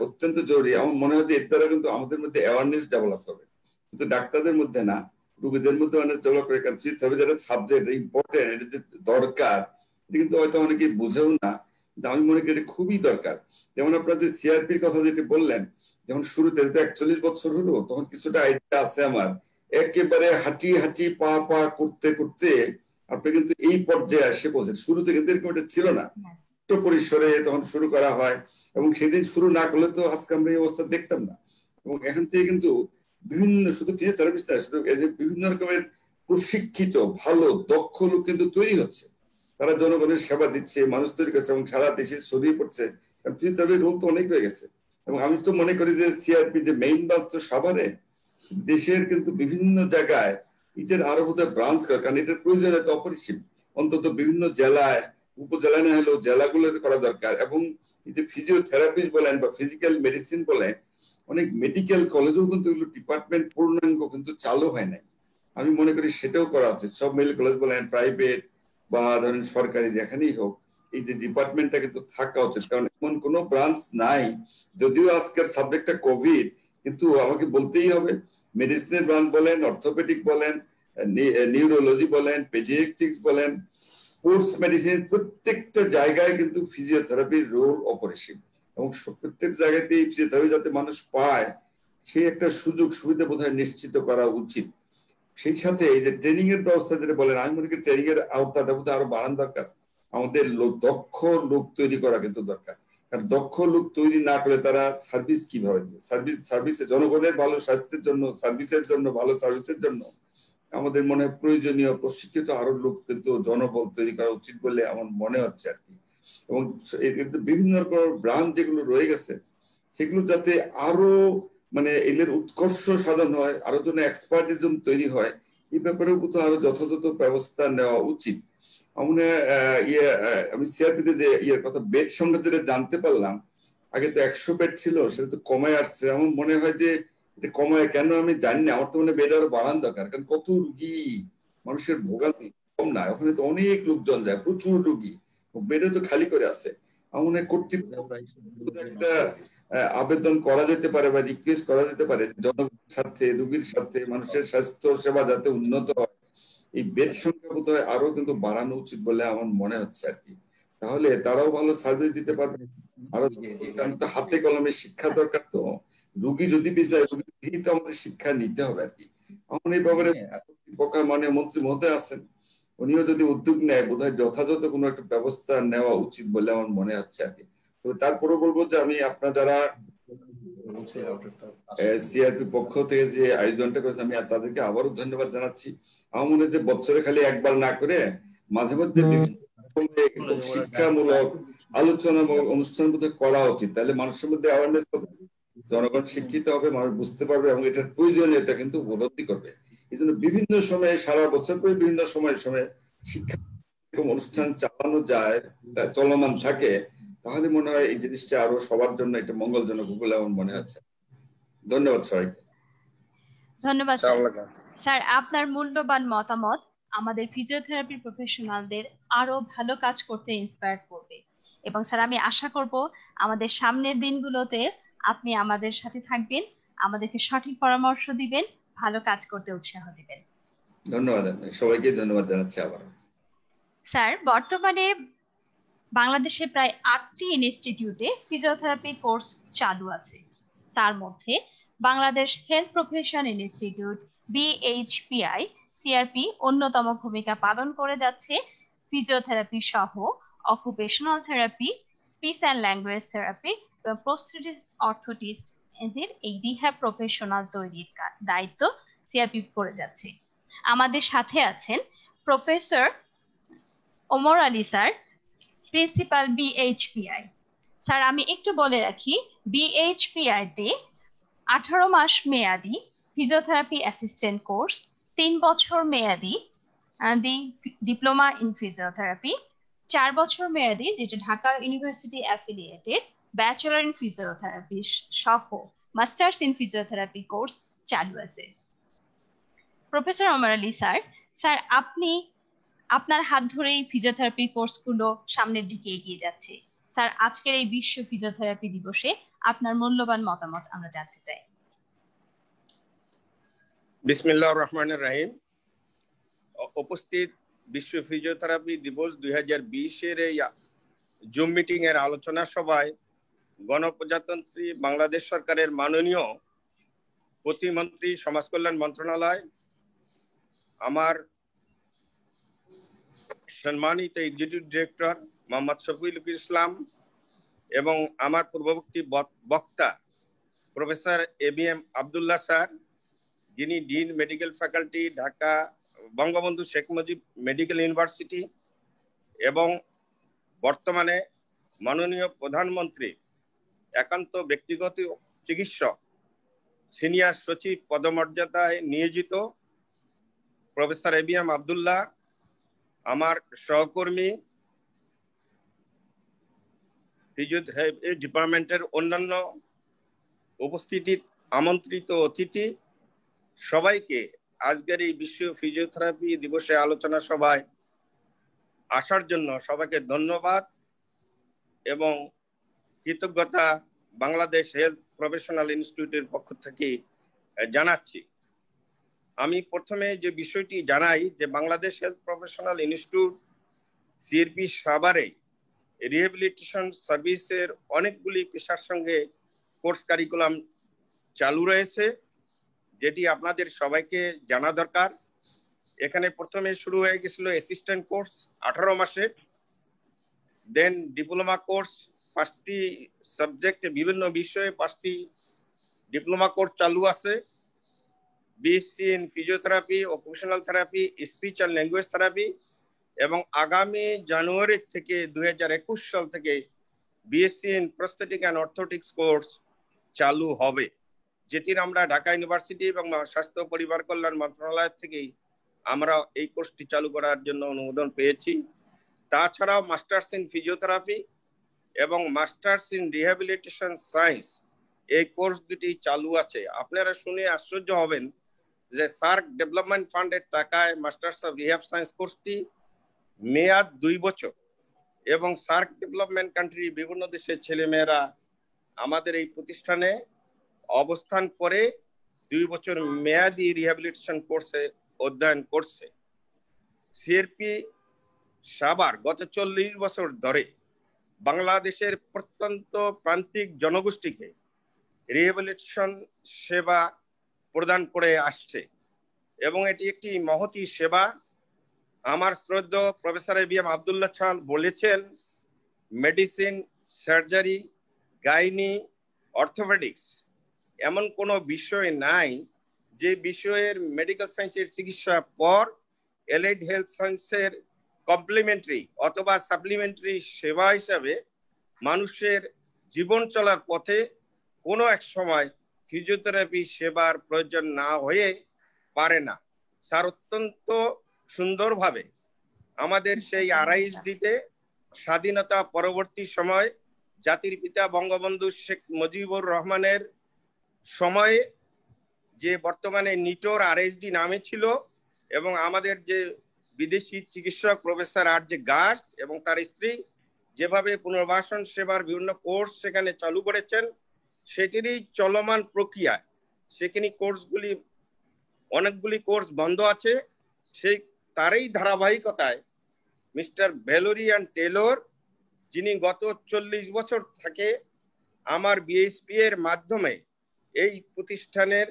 অত্যন্ত জরুরি। আমার মনে হয় যে এর দ্বারা কিন্তু আমাদের মধ্যে অ্যাওয়ারনেস ডেভেলপ হবে, কিন্তু ডাক্তারদের মধ্যে না, রোগীদের মধ্যে অনেক ডেভেলপ করে। কারণ ফিজিওথেরাপি যেটা সাবজেক্ট ইম্পর্টেন্ট, এটা যে দরকার, এটা কিন্তু হয়তো অনেকেই বুঝেও না, কিন্তু আমি মনে করি এটা খুবই দরকার। যেমন আপনার যে সিআরপির কথা যেটা বললেন, যেমন শুরুতে 41 বছর হলো, তখন কিছুটা আইডিয়া আছে আমার। একেবারে হাঁটি পা করতে করতে আপনি কিন্তু এই পর্যায়ে এসে পৌঁছেন। শুরুতে কিন্তু এরকম এটা ছিল না, ছোট পরিসরে তখন শুরু করা হয়, এবং সেদিন শুরু না করলে তো আজকে আমরা এই অবস্থা দেখতাম না। এবং এখান থেকে কিন্তু বিভিন্ন, শুধু ফিজিওথেরাপিস্ট না, শুধু বিভিন্ন রকমের প্রশিক্ষিত ভালো দক্ষ লোক কিন্তু তৈরি হচ্ছে, তারা জনগণের সেবা দিচ্ছে, মানুষ তৈরি করছে, এবং সারা দেশে ছড়িয়ে পড়ছে। কারণ ফিজিওথেরাপির রোল তো অনেক হয়ে গেছে। এবং আমি তো মনে করি যে সিআরপি যে মেইন বাস তো সাভারে, দেশের কিন্তু বিভিন্ন জায়গায় এটার আরো বোধহয় ব্রাঞ্চ করা, কারণ এটার প্রয়োজনীয়তা অপরিসীম। অন্তত বিভিন্ন জেলায়, উপজেলায় না হলেও জেলাগুলোতে করা দরকার। এবং এই যে ফিজিওথেরাপিস্ট বলেন বা ফিজিক্যাল মেডিসিন বলেন, অনেক মেডিকেল কলেজেও কিন্তু এগুলো ডিপার্টমেন্ট পূর্ণাঙ্গ কিন্তু চালু হয় নাই। আমি মনে করি সেটাও করা উচিত। সব মেডিকেল কলেজ বলেন, প্রাইভেট বা ধরেন সরকারি, যেখানেই হোক, এই যে ডিপার্টমেন্টটা কিন্তু থাকা উচিত। কারণ এমন কোনো ব্রাঞ্চ নাই, যদিও আজকের সাবজেক্টটা কোভিড, কিন্তু আমাকে বলতেই হবে মেডিসিনের ব্রাঞ্চ বলেন, অর্থোপেডিক বলেন, নিউরোলজি বলেন, পেডিয়াট্রিক্স বলেন, স্পোর্টস মেডিসিন, প্রত্যেকটা জায়গায় কিন্তু ফিজিওথেরাপির রোল অপরিসীম। এবং প্রত্যেক জায়গাতেই ফিজিওথেরাপি যাতে মানুষ পায়, সেই একটা সুযোগ সুবিধা বোধহয় নিশ্চিত করা উচিত। সেই সাথে এই যে ট্রেনিং এর ব্যবস্থা যেটা বলেন, আমি মনে করি ট্রেনিং এর আওতাটা বোধহয় আরো বাড়ানো দরকার। আমাদের দক্ষ লোক তৈরি করা কিন্তু দরকার, কারণ দক্ষ লোক তৈরি না করে তারা সার্ভিস কিভাবে দেবে? সার্ভিসে জনগণের ভালো স্বাস্থ্যের জন্য, সার্ভিসের জন্য, ভালো সার্ভিসের জন্য আমাদের মনে হয় প্রয়োজনীয় প্রশিক্ষিত আরো লোক কিন্তু জনবল তৈরি করা উচিত বলে আমার মনে হচ্ছে আর কি। এবং বিভিন্ন রকম ব্রাঞ্চ যেগুলো রয়ে গেছে, সেগুলো যাতে আরো মানে এদের উৎকর্ষ সাধন হয়, আরো যেন এক্সপার্টিজম তৈরি হয়, এই ব্যাপারেও কিন্তু আরো যথাযথ ব্যবস্থা নেওয়া উচিত। আমি সিআরপিতে যে কথা বেড সংখ্যা যেটা জানতে পারলাম, আগে তো 100 বেড ছিল, সেটা তো কমায় আসছে। আমার মনে হয় যে এটা কমায় কেন আমি জানি না, আমার তো মনে বেড আরো বাড়ানো দরকার। কারণ কত রুগী, মানুষের ভোগান্তি কম না, ওখানে তো অনেক লোকজন যায়, প্রচুর রুগী, বেডে তো খালি করে আছে। আমার মনে হয় কর্তৃপক্ষ একটা আবেদন করা যেতে পারে বা রিকোয়েস্ট করা যেতে পারে, জনগণের সাথে, রোগীর সাথে, মানুষের স্বাস্থ্য সেবা যাতে উন্নত হয়, এই বেড সংখ্যা বোধহয় আরো কিন্তু বাড়ানো উচিত বলে আমার মনে হচ্ছে আর কি। তাহলে তারাও ভালো সার্ভিস দিতে পারবে। আরো হাতে কলমে শিক্ষা দরকার, তো রোগী যদি পিছায়, রোগী তো আমাদের শিক্ষা নিতে হবে আর কি। আমার এই ব্যাপারে মাননীয় মন্ত্রী মহোদয় আছেন, উনিও যদি উদ্যোগ নেয়, বোধহয় যথাযথ কোনো একটা ব্যবস্থা নেওয়া উচিত বলে আমার মনে হচ্ছে আর কি। তবে তারপরে বলবো যে আমি আপনার যারা সিআরপি পক্ষ থেকে যে আয়োজনটা করেছে, আমি তাদেরকে আবারও ধন্যবাদ জানাচ্ছি। আমার মনে হয় যে বছরে খালি একবার না করে মাঝে মধ্যে শিক্ষামূলক আলোচনামূলক অনুষ্ঠান বোধহয় করা উচিত, তাহলে মানুষের মধ্যে অ্যাওয়ারনেস হবে, জনগণ শিক্ষিত হবে, মানুষ বুঝতে পারবে এবং এটার প্রয়োজনীয়তা কিন্তু উপলব্ধি করবে। এই জন্য বিভিন্ন সময়ে, সারা বছর করে বিভিন্ন সময়ে শিক্ষা অনুষ্ঠান চালানো যায়, চলমান থাকে, তাহলে মনে হয় এই জিনিসটা আরো সবার জন্য একটা মঙ্গলজনক বলে আমার মনে হচ্ছে। ধন্যবাদ সবাইকে। ধন্যবাদ স্যার, আপনার মূল্যবান মতামত আমাদের ফিজিওথেরাপি প্রফেশনালদের আরো ভালো কাজ করতে ইন্সপায়ার করবে। এবং স্যার, আমি আশা করব আমাদের সামনের দিনগুলোতে আপনি আমাদের সাথে থাকবেন, আমাদেরকে সঠিক পরামর্শ দিবেন, ভালো কাজ করতে উৎসাহ দিবেন। ধন্যবাদ, সবাইকে ধন্যবাদ জানাচ্ছি আবার। স্যার, বর্তমানে বাংলাদেশে প্রায় 8টি ইনস্টিটিউটে ফিজিওথেরাপি কোর্স চালু আছে। তার মধ্যে Bangladesh health profession institute BHPI CRP অন্যতম ভূমিকা পালন করে যাচ্ছে ফিজিওথেরাপি সহ occupational therapy, speech and language therapy এবং প্রস্থেটিস্ট অর্থোটিস্ট এদের এই রিহ্যাব প্রফেশনাল তৈরির দায়িত্ব সিআরপি করে যাচ্ছে। আমাদের সাথে আছেন professor Omar Ali sir, principal BHPI। Sir, আমি একটু বলে রাখি, BHPI তে 18 মাস মেয়াদি ফিজিওথেরাপি অ্যাসিস্ট্যান্ট কোর্স, 3 বছর মেয়াদি ডিপ্লোমা ইন ফিজিওথেরাপি, 4 বছর মেয়াদি যেটা Dhaka university affiliated bachelor in physiotherapy সহ মাস্টার্স ইন ফিজিওথেরাপি কোর্স চালু আছে। প্রফেসর ওমর আলী স্যার, আপনি আপনার হাত ধরেই ফিজিওথেরাপি কোর্সগুলো সামনের দিকে এগিয়ে যাচ্ছে। স্যার, আজকের এই বিশ্ব ফিজিওথেরাপি দিবসে আপনার মূল্যবান মতামত আমরা জানতে চাই। বিসমিল্লাহির রহমানির রহিম। উপস্থিত বিশ্ব ফিজিওথেরাপি দিবস 2020 এই জুম মিটিং এর আলোচনা সভায় গণপ্রজাতন্ত্রী বাংলাদেশ সরকারের মাননীয় প্রতিমন্ত্রী, সমাজ কল্যাণ মন্ত্রণালয়, আমার সম্মানিত executive director Mohammad Shafiul Islam এবং আমার পূর্ববর্তী বক্তা প্রফেসর ABM আব্দুল্লাহ স্যার, যিনি dean medical faculty, Dhaka Bangabandhu Sheikh Mujib medical university, এবং বর্তমানে মাননীয় প্রধানমন্ত্রী একান্ত ব্যক্তিগত চিকিৎসক, সিনিয়র সচিব পদমর্যাদায় নিয়োজিত প্রফেসর ABM আব্দুল্লাহ, আমার সহকর্মী, ফিজিওথেরাপি ডিপার্টমেন্টের অন্যান্য উপস্থিতি আমন্ত্রিত অতিথি, সবাইকে আজকের এই বিশ্ব ফিজিওথেরাপি দিবসে আলোচনা সভায় আসার জন্য সবাইকে ধন্যবাদ এবং কৃতজ্ঞতা বাংলাদেশ হেলথ প্রফেশনাল ইনস্টিটিউটের পক্ষ থেকে জানাচ্ছি। আমি প্রথমে যে বিষয়টি জানাই যে Bangladesh health professional institute CRP সাভারে রিহ্যাবিলিটেশন সার্ভিসের অনেকগুলি পেশার সঙ্গে কোর্স কারিকুলাম চালু রয়েছে, যেটি আপনাদের সবাইকে জানা দরকার। এখানে প্রথমে শুরু হয়ে গেছিল অ্যাসিস্ট্যান্ট কোর্স 18 মাসের, দেন ডিপ্লোমা কোর্স 5টি সাবজেক্টে বিভিন্ন বিষয়ে 5টি ডিপ্লোমা কোর্স চালু আছে, BSc in physiotherapy, occupational therapy, speech and language therapy, এবং আগামী জানুয়ারি থেকে 2021 সাল থেকে BSc in prosthetic and orthotics course চালু হবে, যেটির আমরা ঢাকা ইউনিভার্সিটি এবং স্বাস্থ্য পরিবার কল্যাণ মন্ত্রণালয় থেকেই আমরা এই কোর্সটি চালু করার জন্য অনুমোদন পেয়েছি। তাছাড়াও মাস্টার্স ইন ফিজিওথেরাপি এবং মাস্টার্স ইন রিহ্যাবিলিটেশন সায়েন্স এই কোর্স দুটি চালু আছে। আপনারা শুনে আশ্চর্য হবেন যে সার্ক ডেভেলপমেন্ট ফান্ডের টাকায় মাস্টার্স অফ রিহ্যাব সায়েন্স কোর্সটি মেয়াদ 2 বছর, এবং সার্ক ডেভেলপমেন্ট কান্ট্রি বিভিন্ন দেশের ছেলেমেয়েরা আমাদের এই প্রতিষ্ঠানে অবস্থান করে 2 বছর মেয়াদি রিহ্যাবিলিটেশন কোর্সে অধ্যয়ন করছে। সিআরপি সাভার গত 40 বছর ধরে বাংলাদেশের প্রত্যন্ত প্রান্তিক জনগোষ্ঠীকে রিহ্যাবিলিটেশন সেবা প্রদান করে আসছে এবং এটি একটি মহতী সেবা। আমার শ্রদ্ধেয় প্রফেসর ABM আব্দুল্লাহ স্যার বলেছেন, মেডিসিন, সার্জারি, গাইনি, অর্থোপেডিক্স এমন কোনো বিষয় নাই যে বিষয়ের মেডিকেল সায়েন্সের চিকিৎসার পর এলাইড হেলথ সায়েন্সের কমপ্লিমেন্টারি অথবা সাপ্লিমেন্টারি সেবা হিসাবে মানুষের জীবন চলার পথে কোনো এক সময় ফিজিওথেরাপি সেবার প্রয়োজন না হয়ে পারে না। স্যার অত্যন্ত সুন্দরভাবে আমাদের সেই RISD-তে স্বাধীনতা পরবর্তী সময় জাতির পিতা বঙ্গবন্ধু শেখ মুজিবুর রহমানের সময়ে যে বর্তমানে নিটোর RISD নামে ছিল, এবং আমাদের যে বিদেশি চিকিৎসক প্রফেসর RJ গাস্ট এবং তার স্ত্রী যেভাবে পুনর্বাসন সেবার বিভিন্ন কোর্স সেখানে চালু করেছেন, সেটিরই চলমান প্রক্রিয়া। সেখানে কোর্সগুলি, অনেকগুলি কোর্স বন্ধ আছে। সেই তারই ধারাবাহিকতায় মিস্টার ভ্যালোরিয়ান টেলর, যিনি গত 40 বছর থেকে আমার BSP এর মাধ্যমে এই প্রতিষ্ঠানের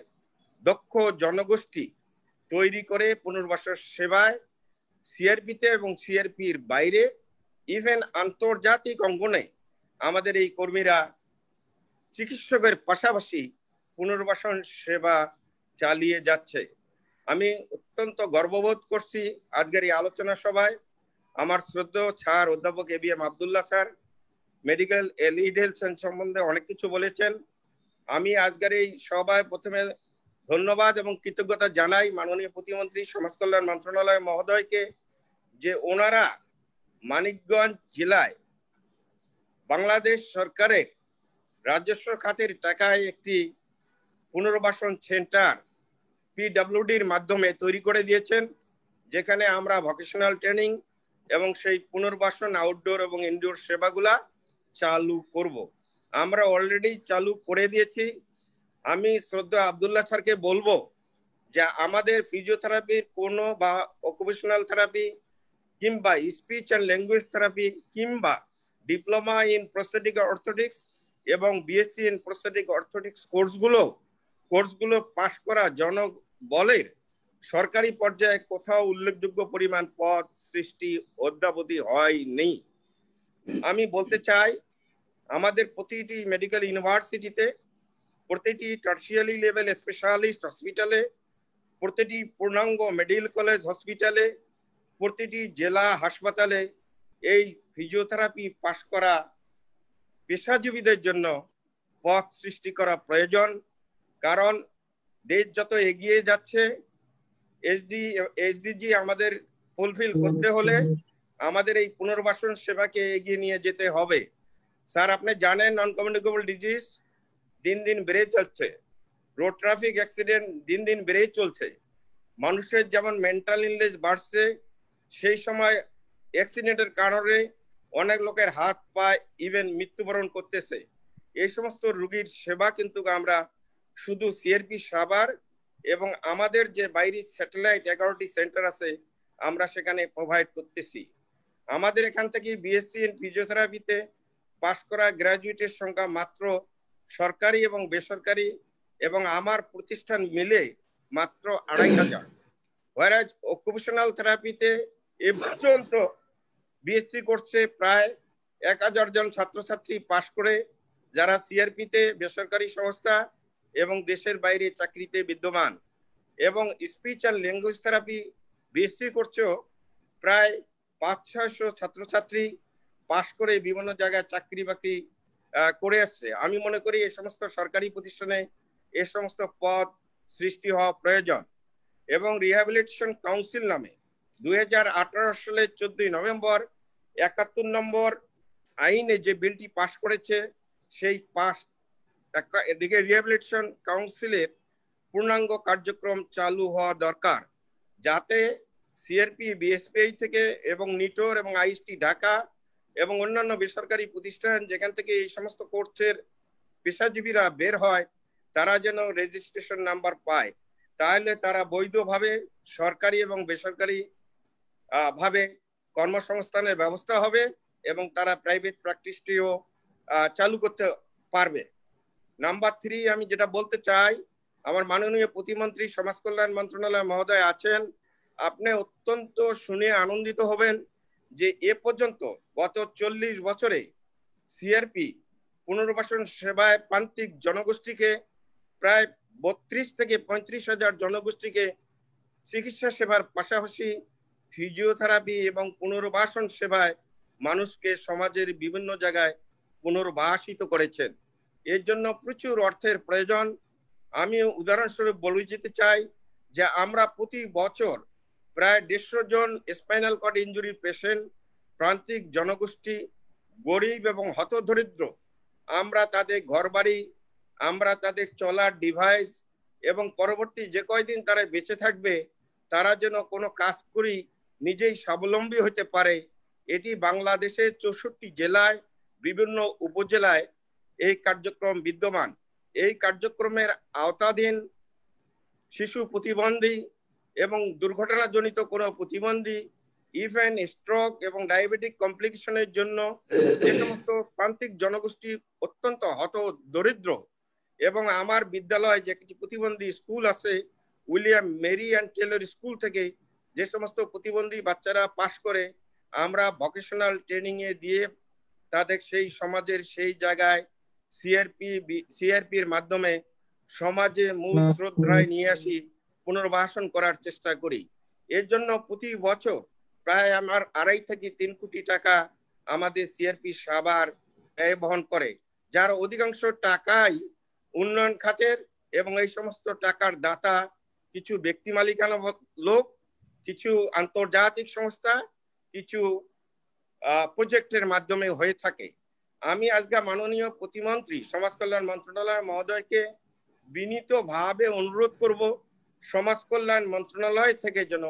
দক্ষ জনগোষ্ঠী তৈরি করে পুনর্বাসন সেবায় CRP-তে এবং CRP-র বাইরে ইভেন আন্তর্জাতিক অঙ্গনে আমাদের এই কর্মীরা চিকিৎসকের পাশাপাশি পুনর্বাসন সেবা চালিয়ে যাচ্ছে। আমি অত্যন্ত গর্ববোধ করছি আজকের এই আলোচনা সভায় আমার শ্রদ্ধেয় স্যার অধ্যাপক ABM Abdullah sir medical এলিড health সম্বন্ধে অনেক কিছু বলেছেন। আমি আজকের এই সভায় প্রথমে ধন্যবাদ এবং কৃতজ্ঞতা জানাই মাননীয় প্রতিমন্ত্রী সমাজ কল্যাণ মন্ত্রণালয় মহোদয়কে, যে ওনারা মানিকগঞ্জ জেলায় বাংলাদেশ সরকারের রাজস্ব খাতের টাকায় একটি পুনর্বাসন সেন্টার PWD-র মাধ্যমে তৈরি করে দিয়েছেন, যেখানে আমরা ভোকেশনাল ট্রেনিং এবং সেই পুনর্বাসন আউটডোর এবং ইনডোর সেবাগুলা চালু করব। আমরা অলরেডি চালু করে দিয়েছি। আমি শ্রদ্ধা আব্দুল্লাহ স্যারকে বলবো যে আমাদের ফিজিওথেরাপির কোনো বা অকুপেশনাল থেরাপি কিংবা স্পিচ অ্যান্ড ল্যাঙ্গুয়েজ থেরাপি কিংবা ডিপ্লোমা ইন প্রস্থেটিক অর্থোটিক্স এবং BSc ইন প্রস্থেটিক অর্থোটিক্স কোর্সগুলো পাশ করা জনবলের সরকারি পর্যায়ে কোথাও উল্লেখযোগ্য পরিমাণ পদ সৃষ্টি অদ্যাবধি হয়নি। আমি বলতে চাই আমাদের প্রতিটি মেডিকেল ইউনিভার্সিটিতে, প্রতিটি টার্সিয়ারি লেভেল স্পেশালিস্ট হসপিটালে, প্রতিটি পূর্ণাঙ্গ মেডিকেল কলেজ হসপিটালে, প্রতিটি জেলা হাসপাতালে এই ফিজিওথেরাপি পাশ করা পেশাজীবীদের জন্য পথ সৃষ্টি করা প্রয়োজন। কারণ দেশ যত এগিয়ে যাচ্ছে SDG আমাদের ফুলফিল করতে হলে আমাদের এই পুনর্বাসন সেবাকে এগিয়ে নিয়ে যেতে হবে। স্যার আপনি জানেন নন কমিউনিকেবল ডিজিজ দিন দিন বেড়ে চলছে, রোড ট্রাফিক অ্যাক্সিডেন্ট দিন দিন বেড়েই চলছে। মানুষের যেমন মেন্টাল ইলনেস বাড়ছে, সেই সময় অ্যাক্সিডেন্টের কারণে অনেক লোকের হাত পা ইভেন মৃত্যুবরণ করতেছে। এই সমস্ত রোগীর সেবা কিন্তু আমরা শুধু CRP সাভার এবং আমাদের যে বাইরে স্যাটেলাইট 11টি সেন্টার আছে আমরা সেখানে প্রোভাইড করতেছি। আমাদের এখান থেকে BSc ইন ফিজিওথেরাপিতে পাশ করা গ্র্যাজুয়েটের সংখ্যা মাত্র সরকারি এবং বেসরকারি এবং আমার প্রতিষ্ঠান মিলে মাত্র 2500। whereas অকুপেশনাল থেরাপিতে এ পর্যন্ত BSc কোর্সে প্রায় 1000 জন ছাত্রছাত্রী পাশ করে, যারা CRP-তে বেসরকারি সংস্থা এবং দেশের বাইরে চাকরিতে বিদ্যমান, এবং speech and language therapy BSc কোর্সেও প্রায় 500-600 ছাত্রছাত্রী পাশ করে বিভিন্ন জায়গায় চাকরি বাকরি করে আসছে। আমি মনে করি এই সমস্ত সরকারি প্রতিষ্ঠানে এই সমস্ত পদ সৃষ্টি হওয়া প্রয়োজন। এবং রিহ্যাবিলিটেশন কাউন্সিল নামে 2018 সালের 14 নভেম্বর 71 নম্বর আইনে যে বিলটি পাশ করেছে, সেই রিহ্যাবিলিটেশন কাউন্সিলের পূর্ণাঙ্গ কার্যক্রম চালু হওয়া দরকার, যাতে CRP BSPI থেকে এবং নিটোর এবং IST ঢাকা এবং অন্যান্য বেসরকারি প্রতিষ্ঠান যেখান থেকে এই সমস্ত কোর্সের পেশাজীবীরা বের হয়, তারা যেন রেজিস্ট্রেশন নাম্বার পায়। তাহলে তারা বৈধভাবে সরকারি এবং বেসরকারি ভাবে কর্মসংস্থানের ব্যবস্থা হবে এবং তারা প্রাইভেট প্র্যাকটিসটিও চালু করতে পারবে। নাম্বার 3, আমি যেটা বলতে চাই, আমার মাননীয় প্রতিমন্ত্রী সমাজ কল্যাণ মন্ত্রণালয় মহোদয় আছেন, আপনি অত্যন্ত শুনে আনন্দিত হবেন যে এ পর্যন্ত গত 40 বছরে CRP পুনর্বাসন সেবায় প্রান্তিক জনগোষ্ঠীকে প্রায় 32 থেকে 35 হাজার জনগোষ্ঠীকে চিকিৎসা সেবার পাশাপাশি ফিজিওথেরাপি এবং পুনর্বাসন সেবায় মানুষকে সমাজের বিভিন্ন জায়গায় পুনর্বাসিত করেছেন। এর জন্য প্রচুর অর্থের প্রয়োজন। আমি উদাহরণস্বরূপ বলে যেতে চাই যে আমরা প্রতি বছর প্রায় 150 জন স্পাইনাল কর্ড ইনজুরি পেশেন্ট, প্রান্তিক জনগোষ্ঠী, গরিব এবং হতদরিদ্র, আমরা তাদের ঘরবাড়ি, আমরা তাদের চলার ডিভাইস এবং পরবর্তী যে কয়দিন তারা বেঁচে থাকবে তারা যেন কোনো কাজ করি নিজেই স্বাবলম্বী হতে পারে, এটি বাংলাদেশের 64 জেলায় বিভিন্ন উপজেলায় এই কার্যক্রম বিদ্যমান। এই কার্যক্রমের আওতাধীন শিশু প্রতিবন্ধী এবং দুর্ঘটনাজনিত কোনো প্রতিবন্ধী, ইভেন স্ট্রোক এবং ডায়াবেটিক কমপ্লিকেশনের জন্য যে সমস্ত প্রান্তিক জনগোষ্ঠী অত্যন্ত হত দরিদ্র, এবং আমার বিদ্যালয় যে কিছু প্রতিবন্ধী স্কুল আছে, William Mary and Taylor school থেকে যে সমস্ত প্রতিবন্ধী বাচ্চারা পাশ করে আমরা ভোকেশনাল ট্রেনিং এ দিয়ে তাদের সেই সমাজের সেই জায়গায় সিআরপির মাধ্যমে সমাজে মূল শ্রদ্ধায় নিয়ে আসি, পুনর্বাসন করার চেষ্টা করি। এর জন্য প্রতি বছর প্রায় আমার 2.5 থেকে 3 কোটি টাকা আমাদের সিআরপি সাভার ব্যয় বহন করে, যার অধিকাংশ টাকাই উন্নয়ন খাতের, এবং এই সমস্ত টাকার দাতা কিছু ব্যক্তি মালিকানা লোক, কিছু আন্তর্জাতিক সংস্থা, কিছু প্রজেক্টের মাধ্যমে হয়ে থাকে। আমি আজকে মাননীয় প্রতিমন্ত্রী সমাজ কল্যাণ মন্ত্রণালয় মহোদয়কে বিনীতভাবে অনুরোধ করব, সমাজ কল্যাণ মন্ত্রণালয় থেকে যেন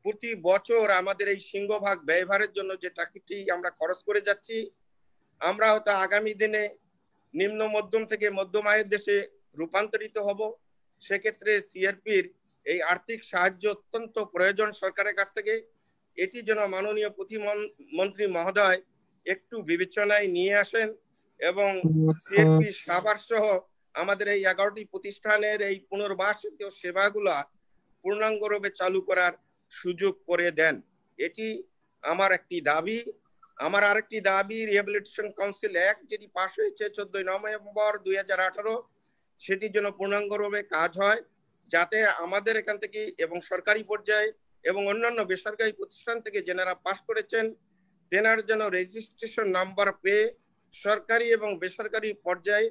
প্রতি বছর আমাদের এই সিংহভাগ ব্যয়ভারের জন্য যে টাকাটি আমরা খরচ করে যাচ্ছি, আমরা হয়তো আগামী দিনে নিম্ন মধ্যম থেকে মধ্যম আয়ের দেশে রূপান্তরিত হব। সেক্ষেত্রে সিআরপির এই আর্থিক সাহায্য অত্যন্ত প্রয়োজন সরকারের কাছ থেকে। এটি যেন মাননীয় প্রতিমন্ত্রী মহোদয় একটু বিবেচনায় নিয়ে আসেন এবং সিআরপি সাভার সহ আমাদের এই 11টি প্রতিষ্ঠানের এই পুনর্বাসিত সেবাগুলা পূর্ণাঙ্গরূপে চালু করার সুযোগ করে দেন। এটি আমার একটি দাবি। আমার আরেকটি দাবি, রিহ্যাবিলিটেশন কাউন্সিল অ্যাক্ট যেটি পাশ হয়েছে 14 নভেম্বর 2018, সেটি যেন পূর্ণাঙ্গরূপে কাজ হয়, যাতে আমাদের এখান থেকে এবং সরকারি পর্যায়ে এবং অন্যান্য বেসরকারি প্রতিষ্ঠান থেকে যারা পাশ করেছেন তেনার যেন রেজিস্ট্রেশন নাম্বার পেয়ে সরকারি এবং বেসরকারি পর্যায়ে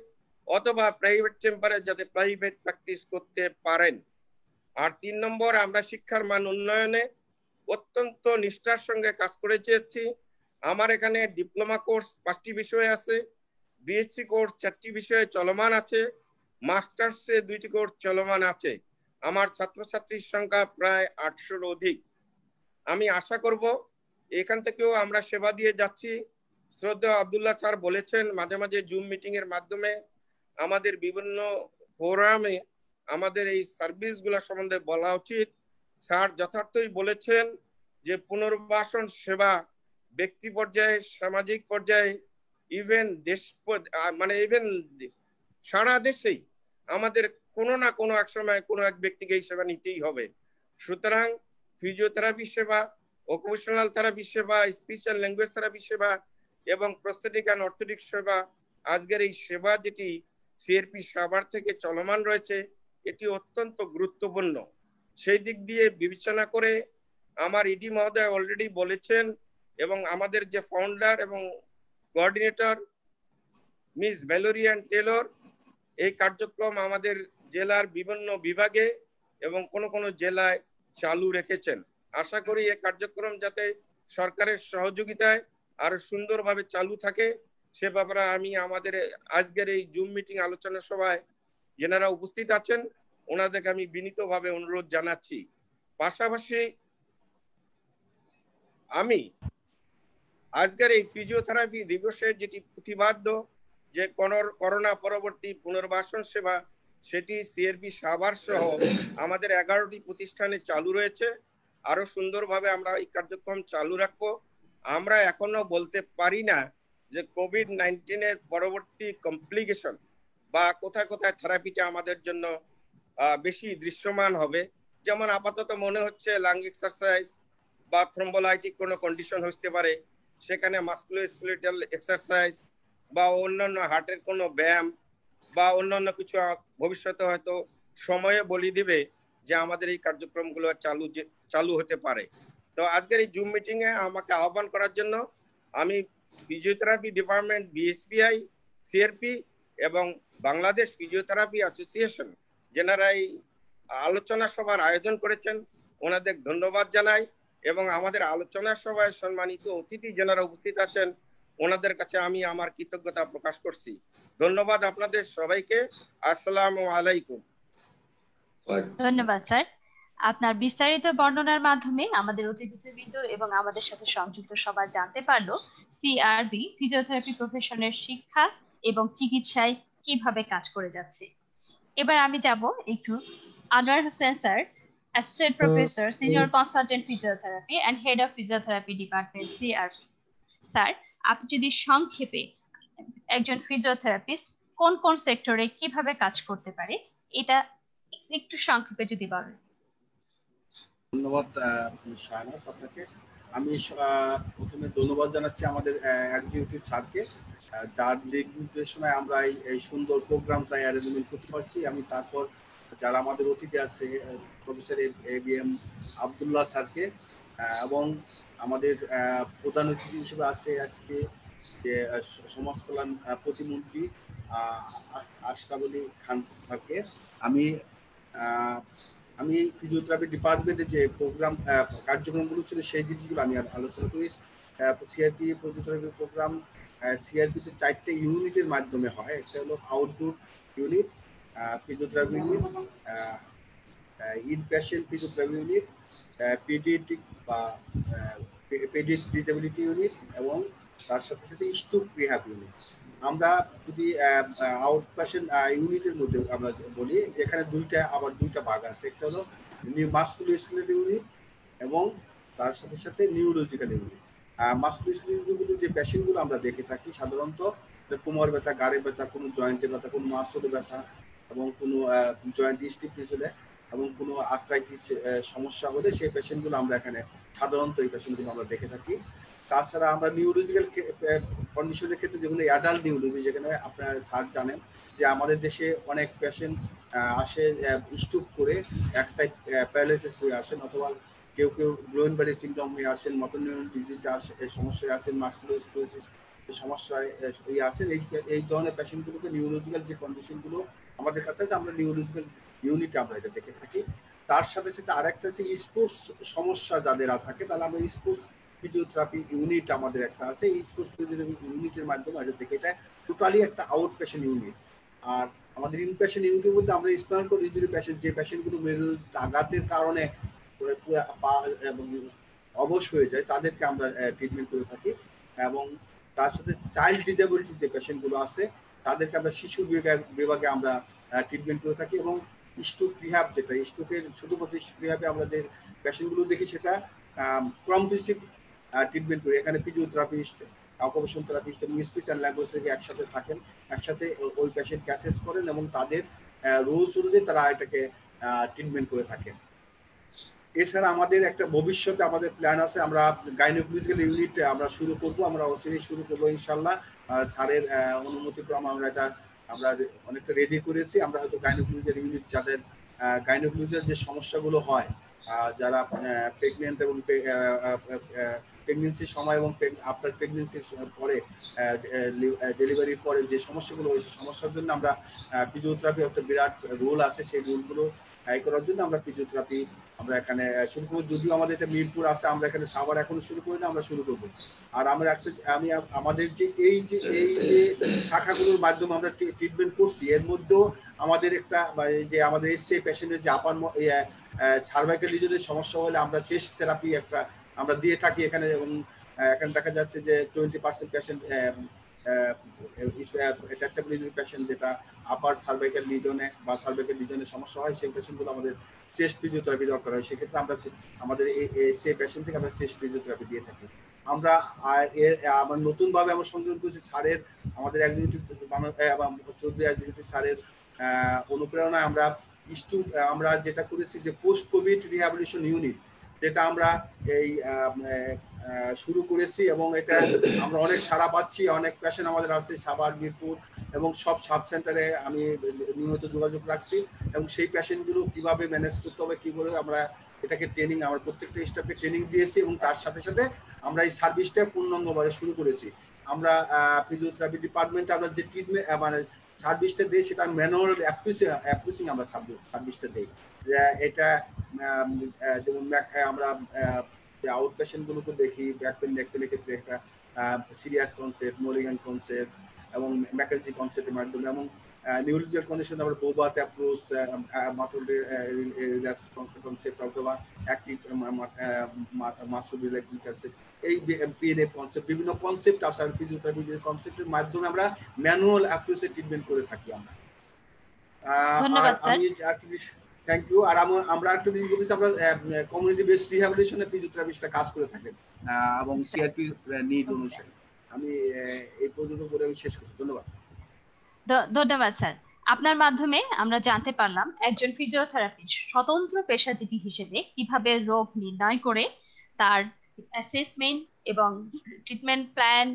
অথবা প্রাইভেট চেম্বারে যাতে প্রাইভেট প্র্যাকটিস করতে পারেন। আর 3 নম্বর, আমরা শিক্ষার মান উন্নয়নে অত্যন্ত নিষ্ঠার সঙ্গে কাজ করে চেয়েছি। আমার এখানে ডিপ্লোমা কোর্স 5টি বিষয় আছে, বিএসসি কোর্স 4টি বিষয়ে চলমান আছে, মাস্টার্সে 2টি কোর্স চলমান আছে। আমার ছাত্রছাত্রীর সংখ্যা প্রায় 800-র অধিক। আমি আশা করব এখান থেকেও আমরা সেবা দিয়ে যাচ্ছি। শ্রদ্ধেয় আব্দুল্লাহ স্যার বলেছেন মাঝে মাঝে জুম মিটিং এর মাধ্যমে আমাদের বিভিন্ন ফোরামে আমাদের এই সার্ভিসগুলো সম্বন্ধে বলা উচিত। স্যার যথার্থই বলেছেন যে পুনর্বাসন সেবা ব্যক্তি পর্যায়ে, সামাজিক পর্যায়ে, ইভেন দেশ ইভেন সারা দেশেই আমাদের কোনো না কোনো এক সময় কোনো এক ব্যক্তিকে এই সেবা নিতেই হবে। সুতরাং ফিজিওথেরাপি সেবা, অকুপেশনাল থেরাপি সেবা, স্পিচ অ্যান্ড ল্যাঙ্গুয়েজ থেরাপি সেবা এবং প্রস্থেটিক অ্যান্ড অর্থোটিক সেবা, আজকের এই সেবা যেটি সিআরপি সাভার থেকে চলমান রয়েছে, এটি অত্যন্ত গুরুত্বপূর্ণ। সেই দিক দিয়ে বিবেচনা করে আমার ইডি মহোদয় অলরেডি বলেছেন এবং আমাদের যে ফাউন্ডার এবং কোঅর্ডিনেটর মিস ভ্যালোরিয়ান টেলর এই কার্যক্রম আমাদের জেলার বিভিন্ন বিভাগে এবং কোন কোন জেলায় চালু রেখেছেন। আশা করি এই কার্যক্রম যাতে সরকারের সহযোগিতায় আরো সুন্দরভাবে চালু থাকে সে ব্যাপারে আমি আমাদের আজকের এই জুম মিটিং আলোচনা সভায় যারা উপস্থিত আছেন ওনাদেরকে আমি বিনীতভাবে অনুরোধ জানাচ্ছি। পাশাপাশি আমি আজকের এই ফিজিওথেরাপি দিবসের যেটি প্রতিবাদ্য যে করোনা পরবর্তী পুনর্বাসন সেবা সেটি সিআরপি সাভার সহ আমাদের 11টি প্রতিষ্ঠানে চালু রয়েছে। আরো সুন্দরভাবে আমরা এই কার্যক্রম চালু রাখবো। আমরা এখনো বলতে পারি না যে কোভিড-19 এর পরবর্তী কমপ্লিকেশন বা কোথায় কোথায় থেরাপিটা আমাদের জন্য বেশি দৃশ্যমান হবে। যেমন আপাতত মনে হচ্ছে লাং এক্সারসাইজ বা থ্রম্বোলাইটিক কোনো কন্ডিশন হতে পারে, সেখানে মাসকুলোস্কেলেটাল এক্সারসাইজ বা অন্যান্য হার্টের কোনো ব্যায়াম বা অন্যান্য কিছু ভবিষ্যতে হয়তো সময়ে বলি দিবে যে আমাদের এই কার্যক্রমগুলো চালু হতে পারে। তো আজকের এই জুম মিটিং এ আমাকে আহ্বান করার জন্য আমি ফিজিওথেরাপি ডিপার্টমেন্ট বিএসপিআই, সিআরপি এবং বাংলাদেশ ফিজিওথেরাপি অ্যাসোসিয়েশন যারা এই আলোচনা সভার আয়োজন করেছেন ওনাদের ধন্যবাদ জানাই এবং আমাদের আলোচনা সভায় সম্মানিত অতিথি যারা উপস্থিত আছেন ওনাদের কাছে আমি আমার কৃতজ্ঞতা প্রকাশ করছি। ধন্যবাদ আপনাদের সবাইকে। আসসালামু আলাইকুম। ধন্যবাদ স্যার। আপনার বিস্তারিত বর্ণনার মাধ্যমে আমাদের অতিথিবৃন্দ এবং আমাদের সাথে সংযুক্ত সবাই জানতে পারলো সিআরবি ফিজিওথেরাপি প্রফেশনের শিক্ষা এবং চিকিৎসায় কিভাবে কাজ করে যাচ্ছে। এবার আমি যাব একটু Anwar Hossain sir, associate professor, senior consultant physiotherapy and head of physiotherapy department CRB. Sir, আপনি যদি সংক্ষেপে একজন ফিজিওথেরাপিস্ট কোন কোন সেক্টরে কিভাবে কাজ করতে পারে এটা একটু সংক্ষেপে যদি বলেন। ধন্যবাদ শাহনাজ আপনাকে। আমি প্রথমে ধন্যবাদ জানাচ্ছি আমাদের এক্সিকিউটিভ স্যারকে, যার নির্দেশনায় আমরা এই সুন্দর প্রোগ্রামটা অ্যারেঞ্জমেন্ট করতে পারছি। আমি তারপর যারা আমাদের অতিথি আছে প্রফেসর এবিএম আব্দুল্লাহ স্যারকে এবং আমাদের প্রধান অতিথি হিসেবে আছে আজকে যে সমাজ কল্যাণ প্রতিমন্ত্রী আশরাফ আলী খান স্যারকে। আমি ফিজিওথেরাপি ডিপার্টমেন্টে যে প্রোগ্রাম কার্যক্রমগুলো ছিল সেই জিনিসগুলো আমি আলোচনা করি। সিআরপি ফিজিওথেরাপি প্রোগ্রাম সিআরপিতে 4টে ইউনিটের মাধ্যমে হয়। একটা হলো outdoor unit physiotherapy unit, inpatient physiotherapy unit, paediatric বা পেডিয়াট্রিক ডিসেবিলিটি ইউনিট এবং তার সাথে সাথে স্ট্রোক রিহ্যাব ইউনিট। আমরা যদি আউট পেশেন্ট ইউনিটের মধ্যে আমরা বলি এখানে দুইটা ভাগ আছে। একটা হলো মাসকুলোস্কেলেটাল ইউনিট এবং তার সাথে সাথে নিউরোলজিক্যাল ইউনিট। মাসকুলোস্কেলেটাল ইউনিটে যে পেশেন্টগুলো আমরা দেখে থাকি সাধারণত কোমর ব্যথা, গাড়ে ব্যথা, কোনো জয়েন্টে ব্যথা, কোনো মাসলে ব্যথা এবং কোনো জয়েন্ট স্টিফনেস হলে এবং কোনো আর্থ্রাইটিস সমস্যা হলে সেই পেশেন্টগুলো আমরা এখানে সাধারণত এই পেশেন্টগুলো আমরা দেখে থাকি। তাছাড়া আমরা নিউরোলজিক্যাল কন্ডিশনের ক্ষেত্রে যেগুলো অ্যাডাল্ট নিউরোলজি, যেখানে আপনারা স্যার জানেন যে আমাদের দেশে অনেক পেশেন্ট আসে স্ট্রোক করে এক সাইড প্যারালাইসিস হয়ে আসেন, অথবা কেউ গ্লোয়েনবারি সিনড্রোম হয়ে আসেন, মোটর নিউরন ডিজিজ সমস্যায় আসেন, মাসকুলোস্ক্লেরোসিস সমস্যায় আসেন। এই ধরনের পেশেন্টগুলোকে নিউরোলজিক্যাল যে কন্ডিশনগুলো আমাদের কাছে আছে আমরা নিউরোলজিক্যাল ইউনিটে আমরা এটা দেখে থাকি। তার সাথে সাথে আরেকটা হচ্ছে স্পোর্টস সমস্যা যাদের থাকে তাহলে আমরা স্পোর্টস ফিজিওথেরাপি ইউনিট আমাদের একটা আছে। এই স্পোর্টস ফিজিওথেরাপি ইউনিটের মাধ্যমে আমরা দেখি এটা টোটালি একটা আউট পেশেন্ট ইউনিট। আর আমাদের ইন পেশেন্ট ইউনিটের মধ্যে আমরা স্পাইনাল কর্ড ইনজুরি পেশেন্ট, যে পেশেন্টগুলো মেরুদণ্ডের আঘাতের কারণে অবশ হয়ে যায় তাদেরকে আমরা ট্রিটমেন্ট করে থাকি। এবং তার সাথে চাইল্ড ডিসেবিলিটি যে পেশেন্টগুলো আছে তাদেরকে আমরা শিশু বিভাগে আমরা ট্রিটমেন্ট করে থাকি। এবং স্ট্রোক রিহ্যাব, যেটা স্ট্রোকের শুধুমাত্র স্ট্রোক রিহ্যাবে আমরা যে পেশেন্টগুলো দেখি সেটা কম্প্রিহেনসিভ ট্রিটমেন্ট করি। এখানে ফিজিওথেরাপিস্ট, অকুপেশন থেরাপিস্ট এবং স্পিচ অ্যান্ড ল্যাঙ্গুয়েজ থেকে একসাথে থাকেন, একসাথে ওই পেশেন্টকে অ্যাসেস করেন এবং তাদের রুলস অনুযায়ী তারা এটাকে ট্রিটমেন্ট করে থাকেন। এছাড়া আমাদের একটা ভবিষ্যতে আমাদের প্ল্যান আছে, আমরা গাইনোকোলজিক্যাল ইউনিট আমরা শুরু করব, আমরা অবশ্যই শুরু করবো ইনশাল্লাহ। স্যারের অনুমতিক্রমে আমরা অনেকটা রেডি করেছি। আমরা হয়তো গাইনোকোলজিক্যাল ইউনিট যাদের গাইনোকোলজিক্যাল যে সমস্যাগুলো হয়, যারা প্রেগনেন্ট এবং প্রেগনেন্সির সময় এবং আফটার প্রেগনেন্সির পরে ডেলিভারির পরে যে সমস্যাগুলো হয়েছে সমস্যার জন্য আমরা ফিজিওথেরাপি একটা বিরাট রোল আছে, সেই রোলগুলো করার জন্য আমরা ফিজিওথেরাপি আমরা এখানে শুরু করবো। যদিও আমাদের এটা মিরপুর আছে, আমরা এখানে সাভার এখনো শুরু করি না, আমরা শুরু করবো। আর আমাদের যে এই যে শাখাগুলোর মাধ্যমে আমরা ট্রিটমেন্ট করছি এর মধ্যেও আমাদের একটা যে আমাদের এসছে পেশেন্টের যে আপার সার্ভাইকাল লিজনের সমস্যা হলে আমরা চেস্ট থেরাপি একটা আমরা দিয়ে থাকি এখানে। এবং এখানে দেখা যাচ্ছে যে 20% পেশেন্ট পেশেন্ট যেটা আপার সার্ভাইকাল লিজনে বা সার্ভাইকাল লিজনের সমস্যা হয় সেই পেশেন্টগুলো আমাদের চেস্ট ফিজিওথেরাপি দরকার হয়। সেক্ষেত্রে আমরা আমাদের সেই পেশেন্ট থেকে আমরা চেস্ট ফিজিওথেরাপি দিয়ে থাকি। আমরা আমার নতুনভাবে আমরা সংযোজন করেছি স্যারের, আমাদের এক্সিকিউটিভ চৌধুরী এক্সিকিউটিভ স্যারের অনুপ্রেরণায় আমরা যেটা করেছি যে পোস্ট কোভিড রিহ্যাবিলিটেশন ইউনিট, যেটা আমরা এই শুরু করেছি এবং এটা আমরা অনেক সাড়া পাচ্ছি। অনেক পেশেন্ট আমাদের আসছে সাভার, মিরপুর এবং সব সাব সেন্টারে আমি নিয়মিত যোগাযোগ রাখছি এবং সেই পেশেন্টগুলো কিভাবে ম্যানেজ করতে হবে, কীভাবে আমরা এটাকে ট্রেনিং, আমরা প্রত্যেকটা স্টাফে ট্রেনিং দিয়েছি এবং তার সাথে সাথে আমরা এই সার্ভিসটা পূর্ণাঙ্গভাবে শুরু করেছি। আমরা ফিজিওথেরাপি ডিপার্টমেন্টে আমরা যে ট্রিটমেন্ট মানে সার্ভিসটা দিই সেটা ম্যানুয়াল অ্যাপ্রোচিং আমরা সার্ভিসটা দিই। এটা যেমন আমরা যে আউট পেশেন্ট গুলোকে দেখি, ব্যাক পেন নেক পেনের ক্ষেত্রে একটা সিরিয়াস কনসেপ্ট, মোরিগান কনসেপ্ট এবং ম্যাকেনজি কনসেপ্টের মাধ্যমে, এবং নিউরোলজিক্যাল কন্ডিশন আমরা বোবাত অ্যাপ্রোচ, মাসল রিল্যাক্স কনসেপ্ট অথবা অ্যাক্টিভ মাসল রিল্যাক্সিং কনসেপ্ট, এই পিএনএফ কনসেপ্ট, বিভিন্ন কনসেপ্ট আছে ফিজিওথেরাপি কনসেপ্টের মাধ্যমে আমরা ম্যানুয়াল অ্যাপ্রোচে ট্রিটমেন্ট করে থাকি আমরা। আমি থ্যাংক ইউ। আর আমরা একটা জিনিস বলতেছি, আমরা কমিউনিটি বেসড রিহ্যাবিলিটেশনে ফিজিওথেরাপিস্টরা কাজ করে থাকেন এবং সিআরপি নিড অনুসারে। আমি এই পর্যন্ত করে আমি শেষ করছি। ধন্যবাদ। ধন্যবাদ স্যার। আপনার মাধ্যমে আমরা জানতে পারলাম একজন ফিজিওথেরাপিস্ট স্বতন্ত্র পেশাজীবী হিসেবে কিভাবে রোগ নির্ণয় করে তার অ্যাসেসমেন্ট এবং ট্রিটমেন্ট প্ল্যান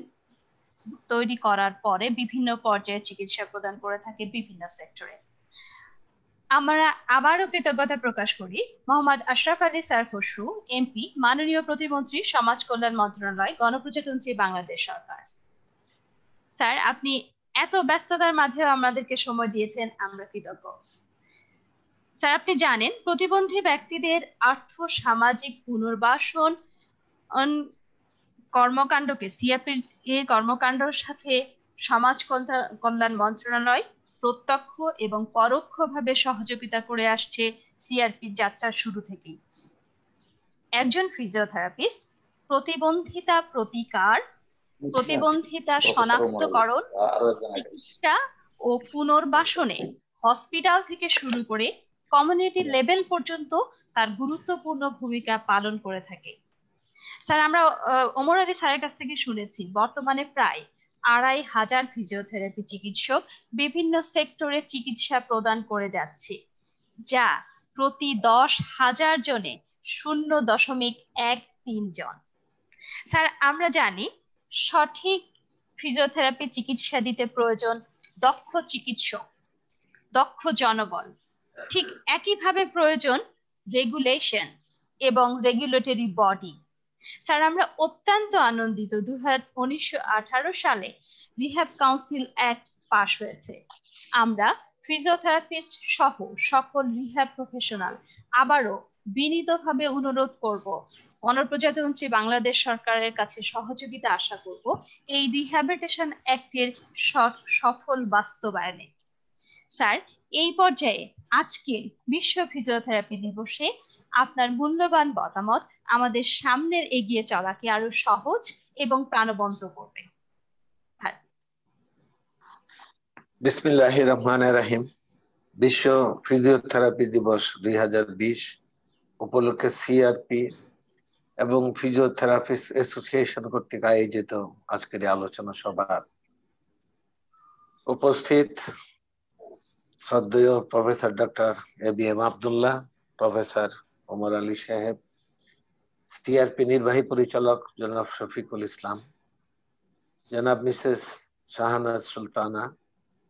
তৈরি করার পরে বিভিন্ন পর্যায়ে চিকিৎসা প্রদান করে থাকে বিভিন্ন সেক্টরে। আমরা আবারও কৃতজ্ঞতা প্রকাশ করি মোহাম্মদ আশরাফ আলী স্যার খসরু, এমপি, মাননীয় প্রতিমন্ত্রী, সমাজ কল্যাণ মন্ত্রণালয়, গণপ্রজাতন্ত্রী বাংলাদেশ সরকার। স্যার, আপনি এত ব্যস্ততার মাঝেও আমাদেরকে সময় দিয়েছেন, আমরা কৃতজ্ঞ। স্যার, আপনি জানেন প্রতিবন্ধী ব্যক্তিদের আর্থ সামাজিক পুনর্বাসন কর্মকাণ্ডকে সিআরপির কর্মকাণ্ডের সাথে সমাজ কল্যাণ মন্ত্রণালয় প্রত্যক্ষ এবং পরোক্ষভাবে সহযোগিতা করে আসছে সিআরপির যাত্রার শুরু থেকেই। একজন ফিজিওথেরাপিস্ট প্রতিবন্ধিতা প্রতিকার, প্রতিবন্ধিতা শনাক্তকরণ, চিকিৎসা ও পুনর্বাসনে হসপিটাল থেকে শুরু করে কমিউনিটি লেভেল পর্যন্ত তার গুরুত্বপূর্ণ ভূমিকা পালন করে থাকে। স্যার, আমরা ওমর আলী স্যারের কাছ থেকে শুনেছি বর্তমানে প্রায় ২৫০০ ফিজিওথেরাপি চিকিৎসক বিভিন্ন সেক্টরে চিকিৎসা প্রদান করে যাচ্ছে, যা প্রতি ১০,০০০ জনে ০.১৩ জন। স্যার, আমরা জানি সঠিক ফিজিওথেরাপি চিকিৎসা দিতে প্রয়োজন দক্ষ চিকিৎসক, দক্ষ জনবল। ঠিক একইভাবে প্রয়োজন রেগুলেশন এবং রেগুলেটরি বডি। স্যার, আমরা অত্যন্ত আনন্দিত 1918 সালে রিহ্যাব কাউন্সিল অ্যাক্ট পাশ হয়েছে। আমরা ফিজিওথেরাপিস্ট সহ সকল রিহ্যাব প্রফেশনাল আবারও বিনীতভাবে অনুরোধ করব, গণপ্রজাতন্ত্রী বাংলাদেশ সরকারের কাছে সহযোগিতা আশা করব এই রিহ্যাবিলিটেশন অ্যাক্টের সফল বাস্তবায়নে। স্যার, এই পর্যায়ে আজকের বিশ্ব ফিজিওথেরাপি দিবসে আপনার মূল্যবান মতামত আমাদের সামনের এগিয়ে চলাকে আরো সহজ এবং প্রাণবন্ত করবে। বিসমিল্লাহির রহমানির রহিম। বিশ্ব ফিজিওথেরাপি দিবস 2020 উপলক্ষে সিআরপি এবং ফিজিওথেরাপিস্ট অ্যাসোসিয়েশন কর্তৃক আয়োজিত আজকের আলোচনা সভা উপস্থিত শ্রদ্ধেয় professor doctor ABM Abdullah, professor Omar Ali সাহেব, সিআরপি নির্বাহী পরিচালক জনাব শফিকুল ইসলাম, জনাব Mrs Shahanaz Sultana,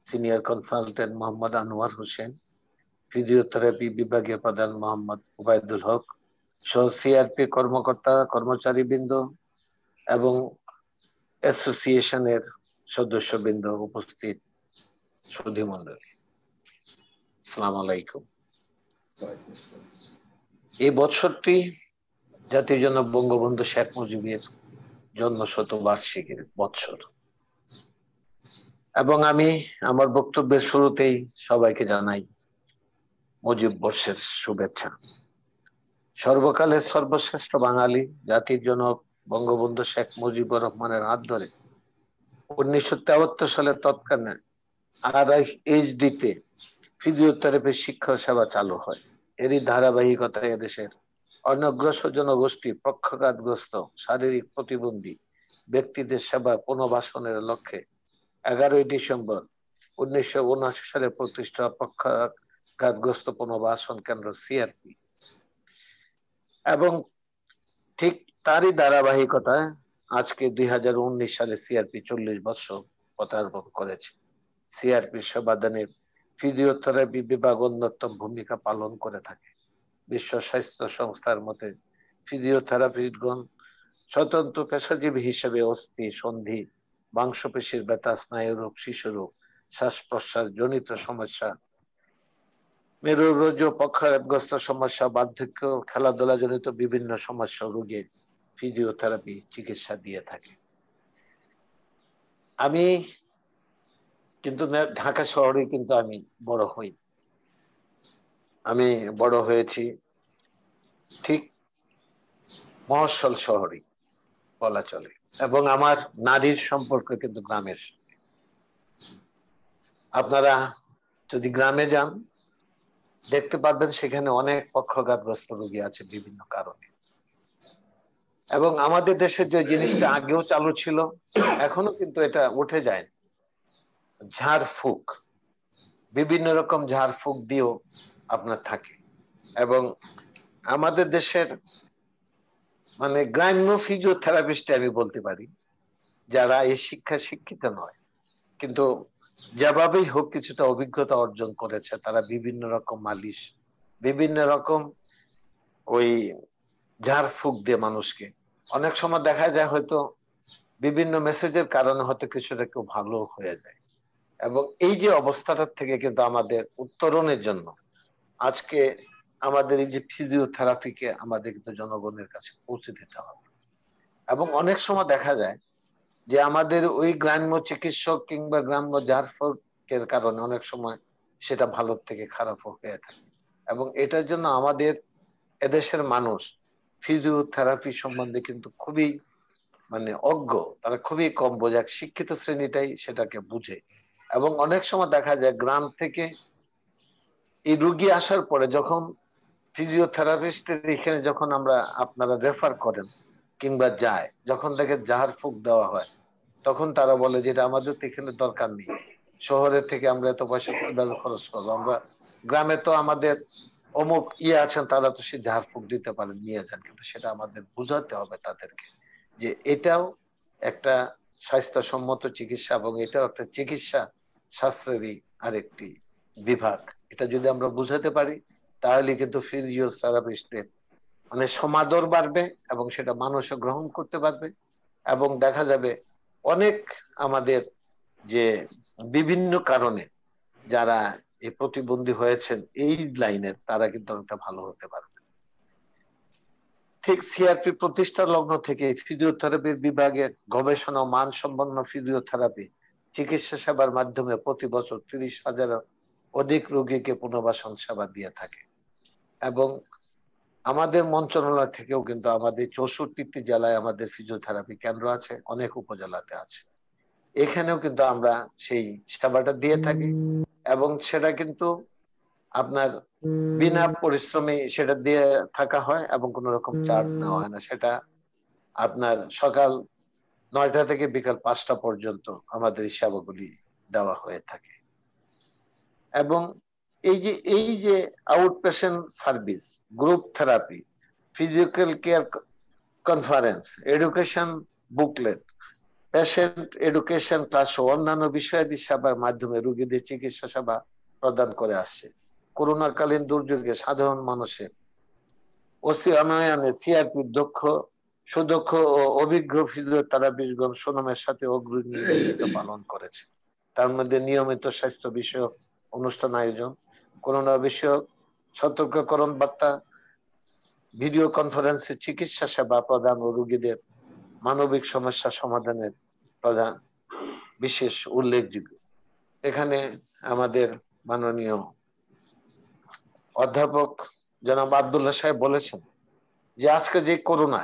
senior consultant Mohammad Anwar Hossain, physiotherapy বিভাগীয় প্রধান মোহাম্মদ উবাইদুল হক সহ সিআরপি কর্মকর্তা কর্মচারীবৃন্দ এবং অ্যাসোসিয়েশনের সদস্যবৃন্দ, উপস্থিত সুধী মণ্ডলী, আসসালামু আলাইকুম। এই বছরটি জাতির জনক বঙ্গবন্ধু শেখ মুজিবের জন্ম শতবার্ষিকীর বৎসর এবং আমি আমার বক্তব্যের শুরুতেই সবাইকে জানাই মুজিব বর্ষের শুভেচ্ছা। সর্বকালের সর্বশ্রেষ্ঠ বাঙালি জাতির জনক বঙ্গবন্ধু শেখ মুজিবুর রহমানের হাত ধরে 1973 সালে তৎকালীন RIHD-তে ফিজিওথেরাপি শিক্ষা সেবা চালু হয়। এরই ধারাবাহিকতায় এদেশের অনগ্রসর জনগোষ্ঠী, পক্ষাঘাতগ্রস্ত, শারীরিক প্রতিবন্ধী ব্যক্তিদের সেবা পুনর্বাসনের লক্ষ্যে 11ই ডিসেম্বর 1979 সালে প্রতিষ্ঠা পক্ষাঘাতগ্রস্ত পুনর্বাসন কেন্দ্র সিআরপি, এবং ঠিক তারই ধারাবাহিকতায় আজকে 2019 সালে সিআরপি 40 বছর পদার্পণ করেছে। সিআরপি সেবাদানের ফিজিওথেরাপি বিভাগ অন্যতম ভূমিকা পালন করে থাকে। বিশ্ব স্বাস্থ্য সংস্থার মতে ফিজিওথেরাপিস্টগণ স্বতন্ত্র পেশাজীবী হিসেবে অস্থি, সন্ধি মাংসপেশির ব্যথা, স্নায়ুরোগ, শিশুরোগ, শ্বাস প্রশ্বাস জনিত সমস্যা, মেরুরোজ পক্ষাঘাতগ্রস্ত সমস্যা, বার্ধক্য, খেলাধুলা জনিত বিভিন্ন সমস্যা রোগীর ফিজিওথেরাপি চিকিৎসা দিয়ে থাকে। আমি কিন্তু ঢাকা শহরে কিন্তু আমি বড় হই, আমি বড় হয়েছি ঠিক মফস্বল শহরে বলা চলে, এবং আমার নারীর সম্পর্ক কিন্তু গ্রামের সঙ্গে। আপনারা যদি গ্রামে যান দেখতে পারবেন সেখানে অনেক পক্ষাঘাতগ্রস্ত রোগী আছে বিভিন্ন কারণে। এবং আমাদের দেশে যে জিনিসটা আগেও চালু ছিল এখনো কিন্তু এটা উঠে যায়, ঝাড়ফুঁক, বিভিন্ন রকম ঝাড়ফুঁক দিয়েও আপনার থাকে। এবং আমাদের দেশের মানে গ্রাম্য ফিজিওথেরাপিস্ট আমি বলতে পারি যারা এই শিক্ষিত নয়, কিন্তু যেভাবেই হোক কিছুটা অভিজ্ঞতা অর্জন করেছে, তারা বিভিন্ন রকম মালিশ, বিভিন্ন রকম ওই ঝাড়ফুঁক দিয়ে মানুষকে, অনেক সময় দেখা যায় হয়তো বিভিন্ন মেসেজের কারণে হয়তো কিছুটা কেউ ভালো হয়ে যায়। এবং এই যে অবস্থাটার থেকে কিন্তু আমাদের উত্তরণের জন্য আজকে আমাদের এই যে ফিজিওথেরাপিকে আমাদের কিন্তু জনগণের কাছে পৌঁছে দিতে হবে। এবং অনেক সময় দেখা যায় যে আমাদের ওই গ্রাম্য চিকিৎসক কিংবা গ্রাম্য ঝাড়ফুঁকের কারণে অনেক সময় সেটা ভালোর থেকে খারাপ হয়ে থাকে। এবং এটার জন্য আমাদের এদেশের মানুষ ফিজিওথেরাপি সম্বন্ধে কিন্তু খুবই মানে অজ্ঞ, তারা খুবই কম বোঝে, শিক্ষিত শ্রেণীটাই সেটাকে বুঝে। এবং অনেক সময় দেখা যায় গ্রাম থেকে এই রুগী আসার পরে যখন ফিজিওথেরাপিস্টের এখানে যখন আমরা আপনারা রেফার করেন কিংবা যায়, যখন তাকে ঝাড়ফুঁক দেওয়া হয় তখন তারা বলে যে এটা আমাদের তো এখানে দরকার নেই, শহরের থেকে আমরা এত পয়সা কিভাবে খরচ করবো, আমরা গ্রামে তো আমাদের অমুক আছেন, তারা তো সে ঝাড়ফুঁক দিতে পারে, নিয়ে যান। কিন্তু সেটা আমাদের বুঝাতে হবে তাদেরকে যে এটাও একটা স্বাস্থ্যসম্মত চিকিৎসা এবং এটাও একটা চিকিৎসা শাস্ত্রেরই আরেকটি বিভাগ। এটা যদি আমরা বুঝাতে পারি তাহলে কিন্তু ফিজিওথেরাপিস্টদের মানে সমাদর বাড়বে এবং সেটা মানুষও গ্রহণ করতে পারবে। এবং দেখা যাবে অনেক আমাদের যে বিভিন্ন কারণে যারা এই প্রতিবন্ধী হয়েছেন এই লাইনের, তারা কিন্তু অনেকটা ভালো হতে পারবে। ঠিক সিআরপি প্রতিষ্ঠার লগ্ন থেকে ফিজিওথেরাপির বিভাগে গবেষণা ও মানসম্পন্ন ফিজিওথেরাপি চিকিৎসা সেবার মাধ্যমে প্রতি বছর 30,000 অধিক রোগীকে পুনর্বাসন সেবা দিয়ে থাকে। এবং আমাদের মন্ত্রণালয় থেকেও কিন্তু আমাদের 64টি জেলায় আমাদের ফিজিওথেরাপি কেন্দ্র আছে, অনেক উপজেলাতে আছে, এখানেও কিন্তু আমরা সেই সেবাটা দিয়ে থাকি। এবং সেটা কিন্তু আপনার বিনা পরিশ্রমে সেটা দিয়ে থাকা হয় এবং কোন রকম চার্জ নেওয়া হয় না। সেটা আপনার সকাল 9টা থেকে বিকাল 5টা পর্যন্ত আমাদের এই সেবাগুলি দেওয়া হয়ে থাকে। এবং এই যে outpatient service, group therapy, physical care conference, education booklet, patient education class ও অন্যান্য বিষয়াদি সেবার মাধ্যমে রোগীদের চিকিৎসা সেবা প্রদান করে আসছে। করোনাকালীন দুর্যোগে সাধারণ মানুষের অস্তিত্বায়নে সিআরপি সুদক্ষ ও অভিজ্ঞ ফিজিওথেরাপিস্টগণ সুনামের সাথে অগ্রণী ভূমিকা পালন করেছে। তার মধ্যে নিয়মিত স্বাস্থ্য বিষয়ক অনুষ্ঠান আয়োজন, করোনা বিষয়ক সতর্ককরণ বার্তা, ভিডিও কনফারেন্সে চিকিৎসা সেবা প্রদান ও রোগীদের মানবিক সমস্যা সমাধানের প্রধান বিশেষ উল্লেখযোগ্য। এখানে আমাদের মাননীয় অধ্যাপক জনাব আব্দুল্লাহ সাহেব বলেছেন যে আজকে যে করোনা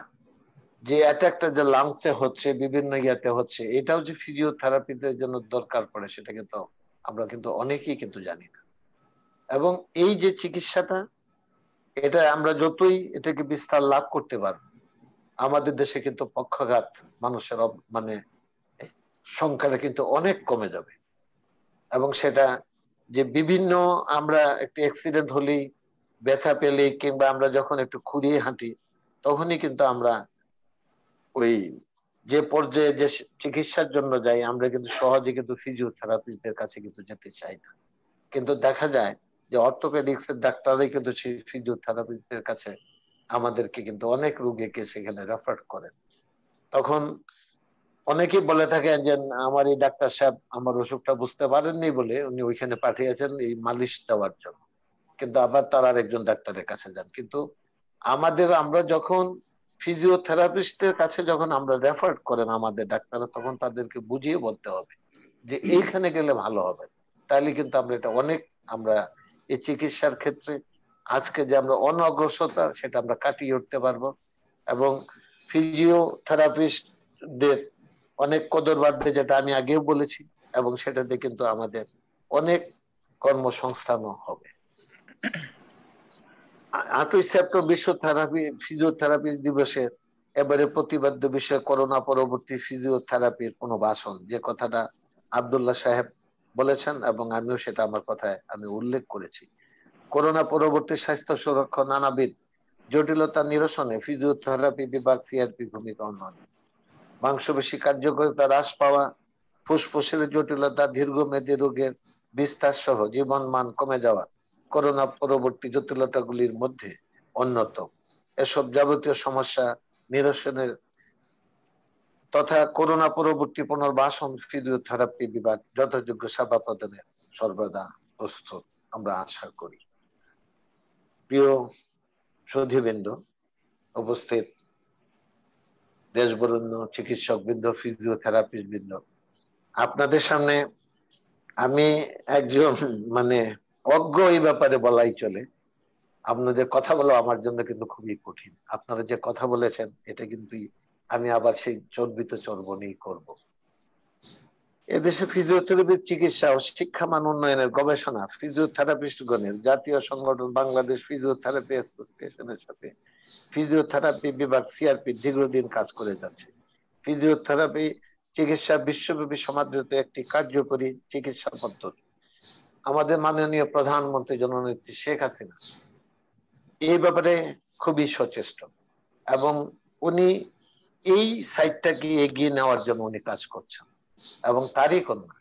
যে অ্যাটাকটা যে লাংসে হচ্ছে, বিভিন্ন ইয়াতে হচ্ছে, এটাও যে ফিজিওথেরাপিতে জন্য দরকার পড়ে সেটা কিন্তু আমরা কিন্তু অনেকেই কিন্তু জানি না। এবং এই যে চিকিৎসাটা, এটা আমরা যতই এটাকে বিস্তার লাভ করতে পারবো, আমাদের দেশে কিন্তু পক্ষাঘাত মানুষের মানে সংখ্যাটা কিন্তু অনেক কমে যাবে। এবং সেটা যে বিভিন্ন আমরা একটু অ্যাক্সিডেন্ট হলেই, ব্যথা পেলেই, কিংবা আমরা যখন একটু খুঁড়িয়ে হাঁটি তখনই কিন্তু আমরা ওই যে পর্যায়ে যে চিকিৎসার জন্য যাই আমরা কিন্তু সহজে কিন্তু ফিজিওথেরাপিস্টদের কাছে কিন্তু যেতে চাই না। কিন্তু দেখা যায় যে অর্থোপেডিক্স এর ডাক্তাররাই কিন্তু সেই ফিজিওথেরাপিস্টদের কাছে আমাদেরকে কিন্তু অনেক রোগীকে সেখানে রেফার করেন। তখন অনেকেই বলে থাকেন যে আমার এই ডাক্তার সাহেব আমার অসুখটা বুঝতে পারেননি বলে উনি ওইখানে পাঠিয়েছেন এই মালিশ দেওয়ার জন্য, কিন্তু আবার তার আর একজন ডাক্তারের কাছে যান। কিন্তু আমরা যখন ফিজিওথেরাপিস্টের কাছে যখন আমরা রেফার করেন আমাদের ডাক্তাররা, তখন তাদেরকে বুঝিয়ে বলতে হবে যে এইখানে গেলে ভালো হবে। তাহলে কিন্তু আমরা এটা অনেক আমরা এই চিকিৎসার ক্ষেত্রে আজকে যে আমরা অনগ্রসরতা সেটা আমরা কাটিয়ে উঠতে পারবো, এবং ফিজিওথেরাপিস্টদের অনেক কদর বাড়বে, যেটা আমি আগেও বলেছি, এবং সেটাতে কিন্তু আমাদের অনেক কর্মসংস্থানও হবে। 8ই সেপ্টেম্বর বিশ্ব ফিজিওথেরাপি দিবসে এবারে প্রতিপাদ্য বিষয় করোনা পরবর্তী ফিজিওথেরাপির কোনো ভাষণ, যে কথাটা আব্দুল্লাহ সাহেব বলেছেন এবং আমিও সেটা আমার কথায় আমি উল্লেখ করেছি। করোনা পরবর্তী স্বাস্থ্য সুরক্ষা নানাবিধ জটিলতা নিরসনে ফিজিওথেরাপি বিভাগ সিআরপি ভূমিকা অন্যান্য। মাংসপেশি কার্যকারিতা হ্রাস পাওয়া, ফুসফুসের জটিলতা, দীর্ঘমেয়াদী রোগের বিস্তার সহ জীবন মান কমে যাওয়া করোনা পরবর্তী জটিলতাগুলির মধ্যে অন্যতম। এসব যাবতীয় সমস্যা নিরসনের তথা করোনা পরবর্তী পুনর্বাসন ফিজিওথেরাপি বিভাগ যথাযোগ্য সেবা প্রদানের সর্বদা প্রস্তুত আমরা আশা করি। প্রিয় সুধীবৃন্দ, উপস্থিত দেশবরেণ্য চিকিৎসক বৃন্দ, ফিজিওথেরাপিস্ট বৃন্দ, আপনাদের সামনে আমি একজন অজ্ঞ এই ব্যাপারে বলাই চলে। আপনাদের কথা বলা আমার জন্য কিন্তু খুবই কঠিন। আপনারা যে কথা বলেছেন এটা কিন্তু আমি আবার সেই চর্বিত চর্বণেই করব। এদেশে ফিজিওথেরাপির চিকিৎসা ও শিক্ষা মান উন্নয়নের গবেষণা ফিজিওথেরাপিস্টগণের জাতীয় সংগঠন বাংলাদেশ ফিজিওথেরাপি অ্যাসোসিয়েশনের সাথে ফিজিওথেরাপি বিভাগ সিআরপি দীর্ঘদিন কাজ করে যাচ্ছে। ফিজিওথেরাপি চিকিৎসা বিশ্বব্যাপী সমাদৃত একটি কার্যকরী চিকিৎসা পদ্ধতি। আমাদের মাননীয় প্রধানমন্ত্রী জননেত্রী শেখ হাসিনা এই ব্যাপারে খুবই সচেষ্ট, এবং উনি এই সাইডটাকে এগিয়ে নেওয়ার জন্য উনি কাজ করছেন, এবং তারই কন্যা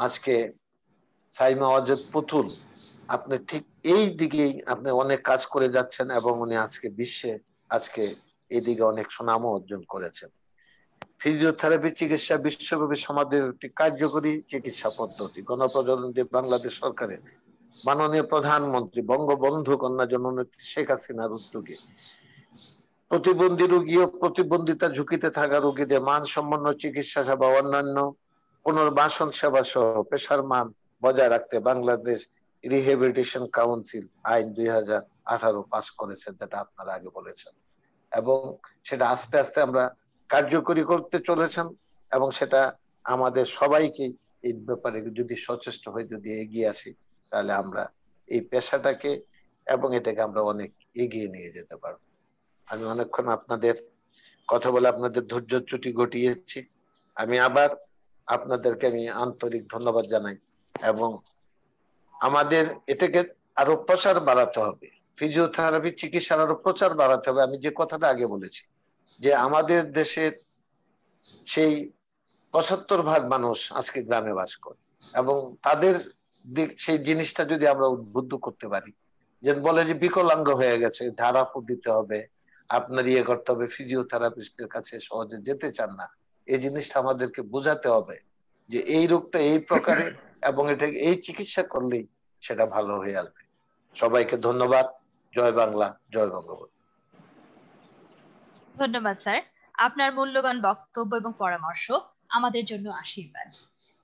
আজকে সাইমা ওয়াজেদ পুতুল, আপনি ঠিক এই দিকেই আপনি অনেক কাজ করে যাচ্ছেন, এবং উনি আজকে বিশ্বে এদিকে অনেক সুনামও অর্জন করেছেন। ফিজিওথেরাপি চিকিৎসা বিশ্বব্যাপী সমাজের একটি কার্যকরী চিকিৎসা পদ্ধতি। গণপ্রজাতন্ত্রী বাংলাদেশ সরকারের মাননীয় প্রধানমন্ত্রী বঙ্গবন্ধু কন্যা জননেত্রী শেখ হাসিনার উদ্যোগে প্রতিবন্ধী রোগী ও প্রতিবন্ধিতা ঝুঁকিতে থাকা রোগীদের মানসম্পন্ন চিকিৎসা সেবা, অন্যান্য পুনর্বাসন সেবা সহ পেশার মান বজায় রাখতে বাংলাদেশ রিহেবিলিটেশন কাউন্সিল আইন 2018 পাস করেছেন, যেটা আপনারা আগে বলেছেন, এবং সেটা আস্তে আস্তে আমরা কার্যকরী করতে চলেছেন, এবং সেটা আমাদের সবাইকে এই ব্যাপারে যদি সচেষ্ট হয়ে যদি এগিয়ে আসি, তাহলে আমরা এই পেশাটাকে এবং এটাকে আমরা অনেক এগিয়ে নিয়ে যেতে পারবো। আমি অনেকক্ষণ আপনাদের কথা বলে আপনাদের ধৈর্যচ্যুতি ঘটিয়েছি। আমি আবার আপনাদেরকে আমি আন্তরিক ধন্যবাদ জানাই, এবং আমাদের এটাকে আরো প্রচার বাড়াতে হবে, ফিজিওথেরাপি চিকিৎসার আরো প্রচার বাড়াতে হবে। আমি যে কথাটা আগে বলেছি যে আমাদের দেশের সেই 75% মানুষ আজকে গ্রামে বাস করে, এবং তাদের সেই জিনিসটা যদি আমরা উদ্বুদ্ধ করতে পারি, যে বলে যে বিকলাঙ্গ হয়ে গেছে, ধারা দিতে হবে, আপনার ইয়ে করতে হবে, ফিজিওথেরাপিস্টের কাছে সহজে যেতে চান না, এই জিনিসটা আমাদেরকে বোঝাতে হবে যে এই রোগটা এই প্রকারে, এবং এটা এই চিকিৎসা করলেই সেটা ভালো হয়ে আসবে। সবাইকে ধন্যবাদ। জয় বাংলা, জয় বঙ্গবন্ধু। ধন্যবাদ স্যার, আপনার মূল্যবান বক্তব্য এবং পরামর্শ আমাদের জন্য আশীর্বাদ।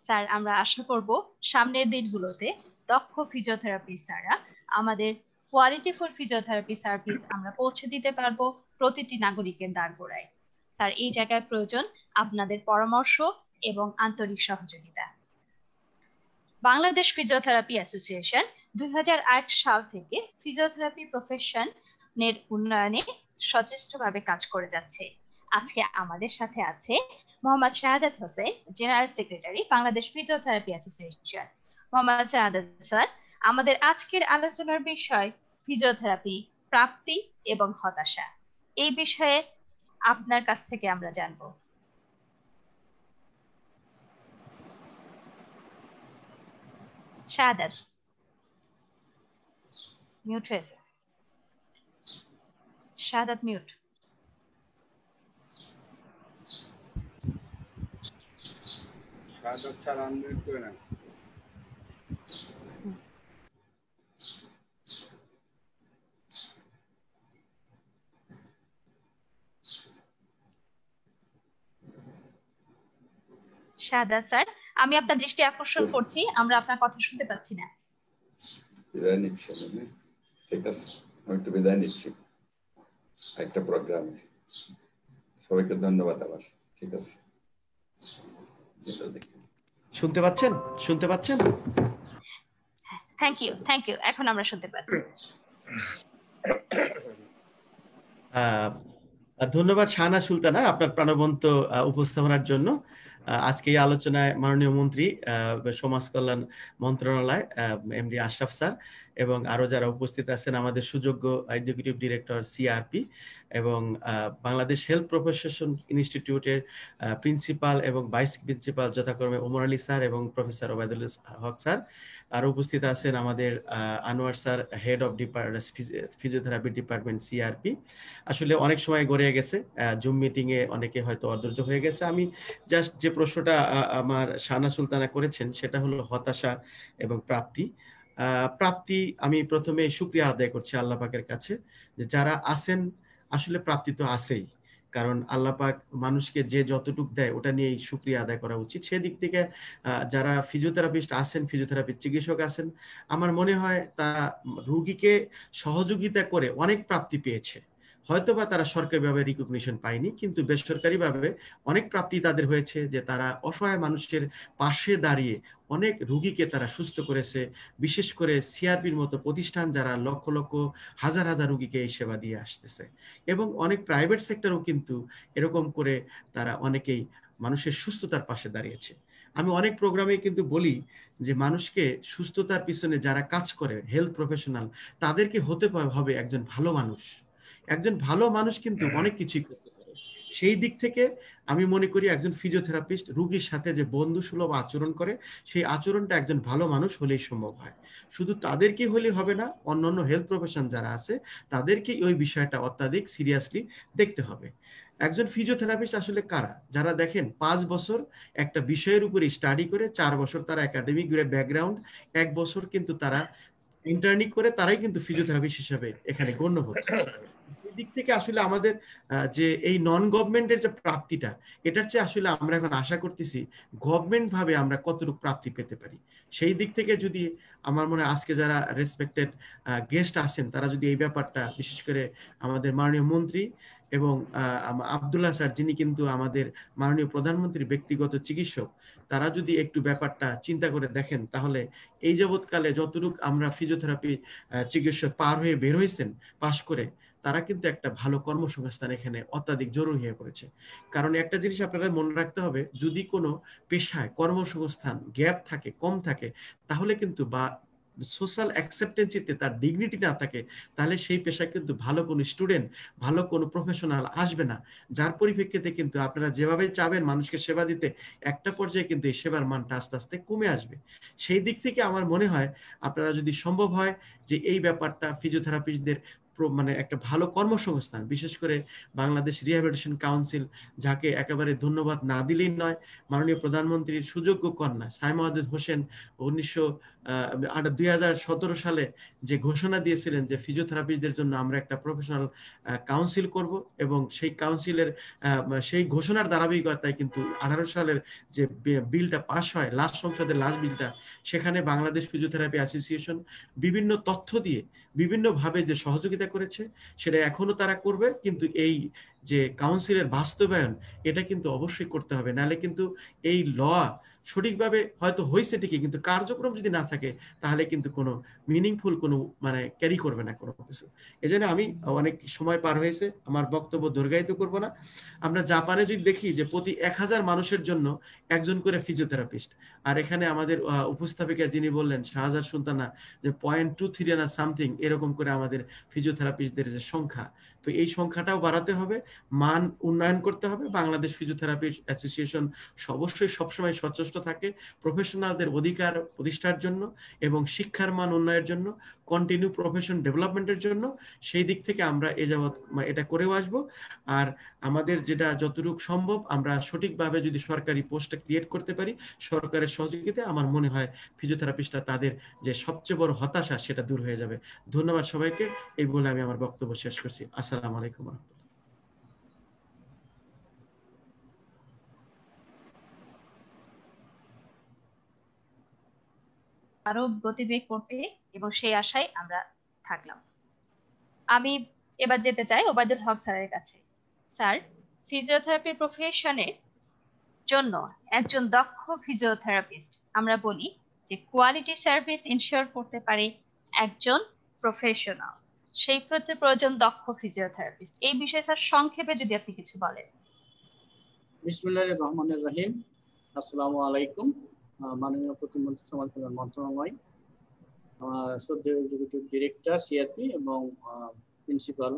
স্যার, আমরা আশা করব সামনের দিনগুলোতে দক্ষ ফিজিওথেরাপিস্ট দ্বারা আমাদের কোয়ালিটিফুল ফিজিওথেরাপি সার্ভিস আমরা পৌঁছে দিতে পারবো প্রতিটি নাগরিকের দ্বারগোড়ায়। স্যার, এই জায়গায় প্রয়োজন আপনাদের পরামর্শ এবং আন্তরিক সহযোগিতা। বাংলাদেশ ফিজিওথেরাপি অ্যাসোসিয়েশন 2008 সাল থেকে ফিজিওথেরাপি প্রফেশনের উন্নয়নে সচেষ্টভাবে কাজ করে যাচ্ছে। আজকে আমাদের সাথে আছে Mohammad Shahadat Hossain, general secretary, Bangladesh physiotherapy association. Mohammad Shahadat sir, আমাদের আজকের আলোচনার বিষয় ফিজিওথেরাপি, প্রাপ্তি এবং হতাশা। এই বিষয়ে আপনার কাছ থেকে আমরা জানবো। শাহাদাত, মিউট হয়েছে। শাহাদাত মিউট। শাহাদাত স্যার আনমিউট করে নেন। শাহাদাত স্যার, আমি আপনার দৃষ্টি আকর্ষণ করছি, আমরা আপনার কথা শুনতে পাচ্ছি না। বিদায় নিচ্ছি আমি, ঠিক আছে, আমি একটু বিদায় নিচ্ছি একটা প্রোগ্রামে। সবাইকে ধন্যবাদ আবার, ঠিক আছে। শুনতে পাচ্ছেন? শুনতে পাচ্ছেন? থ্যাংক ইউ, এখন আমরা শুনতে পাচ্ছি। ধন্যবাদ শাহানা সুলতানা আপনার প্রাণবন্ত উপস্থাপনার জন্য। আজকে এই আলোচনায় মাননীয় মন্ত্রী, সমাজ কল্যাণ মন্ত্রণালয়, এমডি আশরাফ স্যার এবং আরো যারা উপস্থিত আছেন, আমাদের সুযোগ্য এক্সিকিউটিভ ডিরেক্টর সিআরপি এবং বাংলাদেশ হেলথ প্রফেশন ইনস্টিটিউটের প্রিন্সিপাল এবং ভাইস প্রিন্সিপাল যথাক্রমে ওমর আলী স্যার এবং প্রফেসর ওবায়দুল হক স্যার। আর উপস্থিত আছেন আমাদের Anwar sir, head of physiotherapy department CRP. আসলে অনেক সময় গড়িয়ে গেছে, জুম মিটিং এ অনেকে হয়তো অধৈর্য হয়ে গেছে। আমি জাস্ট যে প্রশ্নটা আমার শাহানা সুলতানা করেছেন সেটা হলো হতাশা এবং প্রাপ্তি। আমি প্রথমে শুকরিয়া আদায় করছি আল্লাহ পাকের কাছে যে যারা আছেন, আসলে প্রাপ্তি তো আছেই, কারণ আল্লাহ পাক মানুষকে যে যতটুক দেয় ওটা নিয়েই শুকরিয়া আদায় করা উচিত। সেদিক থেকে যারা ফিজিওথেরাপিস্ট আছেন, ফিজিওথেরাপির চিকিৎসক আছেন, আমার মনে হয় তারা রোগীকে সহযোগিতা করে অনেক প্রাপ্তি পেয়েছে। হয়তোবা তারা সরকারিভাবে রিকগনিশন পায়নি, কিন্তু বেসরকারিভাবে অনেক প্রাপ্তি তাদের হয়েছে, যে তারা অসহায় মানুষের পাশে দাঁড়িয়ে অনেক রোগীকে তারা সুস্থ করেছে। বিশেষ করে সিআরপির মতো প্রতিষ্ঠান যারা লক্ষ লক্ষ হাজার হাজার রোগীকে এই সেবা দিয়ে আসতেছে, এবং অনেক প্রাইভেট সেক্টরও কিন্তু এরকম করে তারা অনেকেই মানুষের সুস্থতার পাশে দাঁড়িয়েছে। আমি অনেক প্রোগ্রামে কিন্তু বলি যে মানুষকে সুস্থতার পিছনে যারা কাজ করে, হেলথ প্রফেশনাল, তাদেরকে হতে হবে একজন ভালো মানুষ। একজন ভালো মানুষ কিন্তু অনেক কিছুই করতে পারে। সেই দিক থেকে আমি মনে করি একজন ফিজিওথেরাপিস্ট রোগীর সাথে যে বন্ধুসুলভ আচরণ করে, সেই আচরণটা একজন ভালো মানুষ হলেই সম্ভব হয়। শুধু তাদেরকে হলে হবে না, অন্যান্য হেলথ প্রফেশন যারা আছে তাদেরকে ওই বিষয়টা অত্যাধিক সিরিয়াসলি দেখতে হবে। একজন ফিজিওথেরাপিস্ট আসলে কারা? যারা দেখেন 5 বছর একটা বিষয়ের উপরে স্টাডি করে, 4 বছর তারা একাডেমিক ব্যাকগ্রাউন্ড, 1 বছর কিন্তু তারা ইন্টার্নি করে, তারাই কিন্তু ফিজিওথেরাপিস্ট হিসেবে এখানে গণ্য হচ্ছে। এই দিক থেকে আসলে আমাদের যে এই নন গভর্নমেন্টের যে প্রাপ্তিটা, এটার চেয়ে আসলে আমরা এখন আশা করতেছি গভর্নমেন্ট ভাবে আমরা কতটুকু প্রাপ্তি পেতে পারি। সেই দিক থেকে যদি আমার মনে হয় আজকে যারা রেসপেক্টেড গেস্ট আছেন, তারা যদি এই ব্যাপারটা, বিশেষ করে আমাদের মাননীয় মন্ত্রী এবং আব্দুল্লাহ স্যার, যিনি কিন্তু আমাদের মাননীয় প্রধানমন্ত্রীর ব্যক্তিগত চিকিৎসক, তারা যদি একটু ব্যাপারটা চিন্তা করে দেখেন, তাহলে এই যাবৎকালে যতটুকু আমরা ফিজিওথেরাপি চিকিৎসক পার হয়ে বের হয়েছেন পাশ করে, তারা কিন্তু একটা ভালো কর্মসংস্থান এখানে অত্যাধিক জরুরি হয়ে পড়েছে। কারণ একটা জিনিস আপনারা মনে রাখতে হবে, যদি কোনো পেশায় কর্মসংস্থান গ্যাপ থাকে, কম থাকে, তাহলে কিন্তু বা সোশ্যাল অ্যাকসেপ্টেন্সিতে তার ডিগনিটি না থাকে, তাহলে সেই পেশায় কিন্তু ভালো কোনো স্টুডেন্ট, ভালো কোনো প্রফেশনাল আসবে না। যার পরিপ্রেক্ষিতে কিন্তু আপনারা যেভাবে চাবেন মানুষকে সেবা দিতে, একটা পর্যায়ে কিন্তু এই সেবার মানটা আস্তে আস্তে কমে আসবে। সেই দিক থেকে আমার মনে হয় আপনারা যদি সম্ভব হয় যে এই ব্যাপারটা ফিজিওথেরাপিস্টদের মানে একটা ভালো কর্মসংস্থান, বিশেষ করে বাংলাদেশ রিহ্যাবিলিটেশন কাউন্সিল, যাকে একেবারে ধন্যবাদ না দিলেই নয়, মাননীয় প্রধানমন্ত্রীর সুযোগ্য কন্যা সাইমা ওয়াদুদ হোসেন 2017 সালে যে ঘোষণা দিয়েছিলেন যে ফিজিওথেরাপিস্টদের জন্য আমরা একটা প্রফেশনাল কাউন্সিল করব, এবং সেই কাউন্সিলের সেই ঘোষণার ধারাবাহিকতায় কিন্তু 18 সালের যে বিলটা পাস হয়, লাস্ট সংসদের লাস্ট বিলটা, সেখানে বাংলাদেশ ফিজিওথেরাপি অ্যাসোসিয়েশন বিভিন্ন তথ্য দিয়ে বিভিন্নভাবে যে সহযোগিতা করেছে, সেটা এখনো তারা করবে। কিন্তু এই যে কাউন্সিলের বাস্তবায়ন, এটা কিন্তু অবশ্যই করতে হবে, নাহলে কিন্তু এই ল সঠিকভাবে হয়তো হয়েছে ঠিকই, কিন্তু কার্যক্রম যদি না থাকে, তাহলে কিন্তু কোনো মিনিংফুল কোনো মানে ক্যারি করবে না কোনো কিছু। এই জন্য আমি, অনেক সময় পার হয়েছে, আমার বক্তব্য দীর্ঘায়িত করব না। আমরা জাপানে যদি দেখি যে প্রতি 1000 মানুষের জন্য একজন করে ফিজিওথেরাপিস্ট, আর এখানে আমাদের উপস্থাপিকা যিনি বললেন শাহজাদ সুলতানা, যে 0.23 না সামথিং এরকম করে আমাদের ফিজিওথেরাপিস্টদের যে সংখ্যা, তো এই সংখ্যাটাও বাড়াতে হবে, মান উন্নয়ন করতে হবে। বাংলাদেশ ফিজিওথেরাপি অ্যাসোসিয়েশন অবশ্যই সবসময় সচেষ্ট সন্তুষ্ট থাকে প্রফেশনালদের অধিকার প্রতিষ্ঠার জন্য এবং শিক্ষার মান উন্নয়নের জন্য, কন্টিনিউ প্রফেশন ডেভেলপমেন্টের জন্য। সেই দিক থেকে আমরা এ যাবৎ এটা করেও আসবো। আর আমাদের যেটা যতটুকু সম্ভব আমরা সঠিকভাবে যদি সরকারি পোস্টটা ক্রিয়েট করতে পারি সরকারের সহযোগিতায়, আমার মনে হয় ফিজিওথেরাপিস্টরা তাদের যে সবচেয়ে বড় হতাশা সেটা দূর হয়ে যাবে। ধন্যবাদ সবাইকে। এই বলে আমি আমার বক্তব্য শেষ করছি। আসসালামু আলাইকুম। আরো গতিবেগ করতে এবং সেই আশায় আমরা থাকলাম। আমি এবার যেতে চাই ওবায়দুল হক স্যারের কাছে। স্যার, ফিজিওথেরাপি প্রফেশনের জন্য একজন দক্ষ ফিজিওথেরাপিস্ট, আমরা বলি যে কোয়ালিটি সার্ভিস ইনশিওর করতে পারে একজন প্রফেশনাল, সেই ক্ষেত্রে প্রয়োজন দক্ষ ফিজিওথেরাপিস্ট। এই বিষয়ে স্যার সংক্ষেপে যদি আপনি কিছু বলেন। বিসমিল্লাহির রহমানির রহিম। আসসালামু আলাইকুম। মাননীয় প্রতিমন্ত্রী সমাজ কল্যাণ মন্ত্রণালয়, শ্রদ্ধেয় এক্সিকিউটিভ ডিরেক্টর সিআরপি এবং প্রিন্সিপাল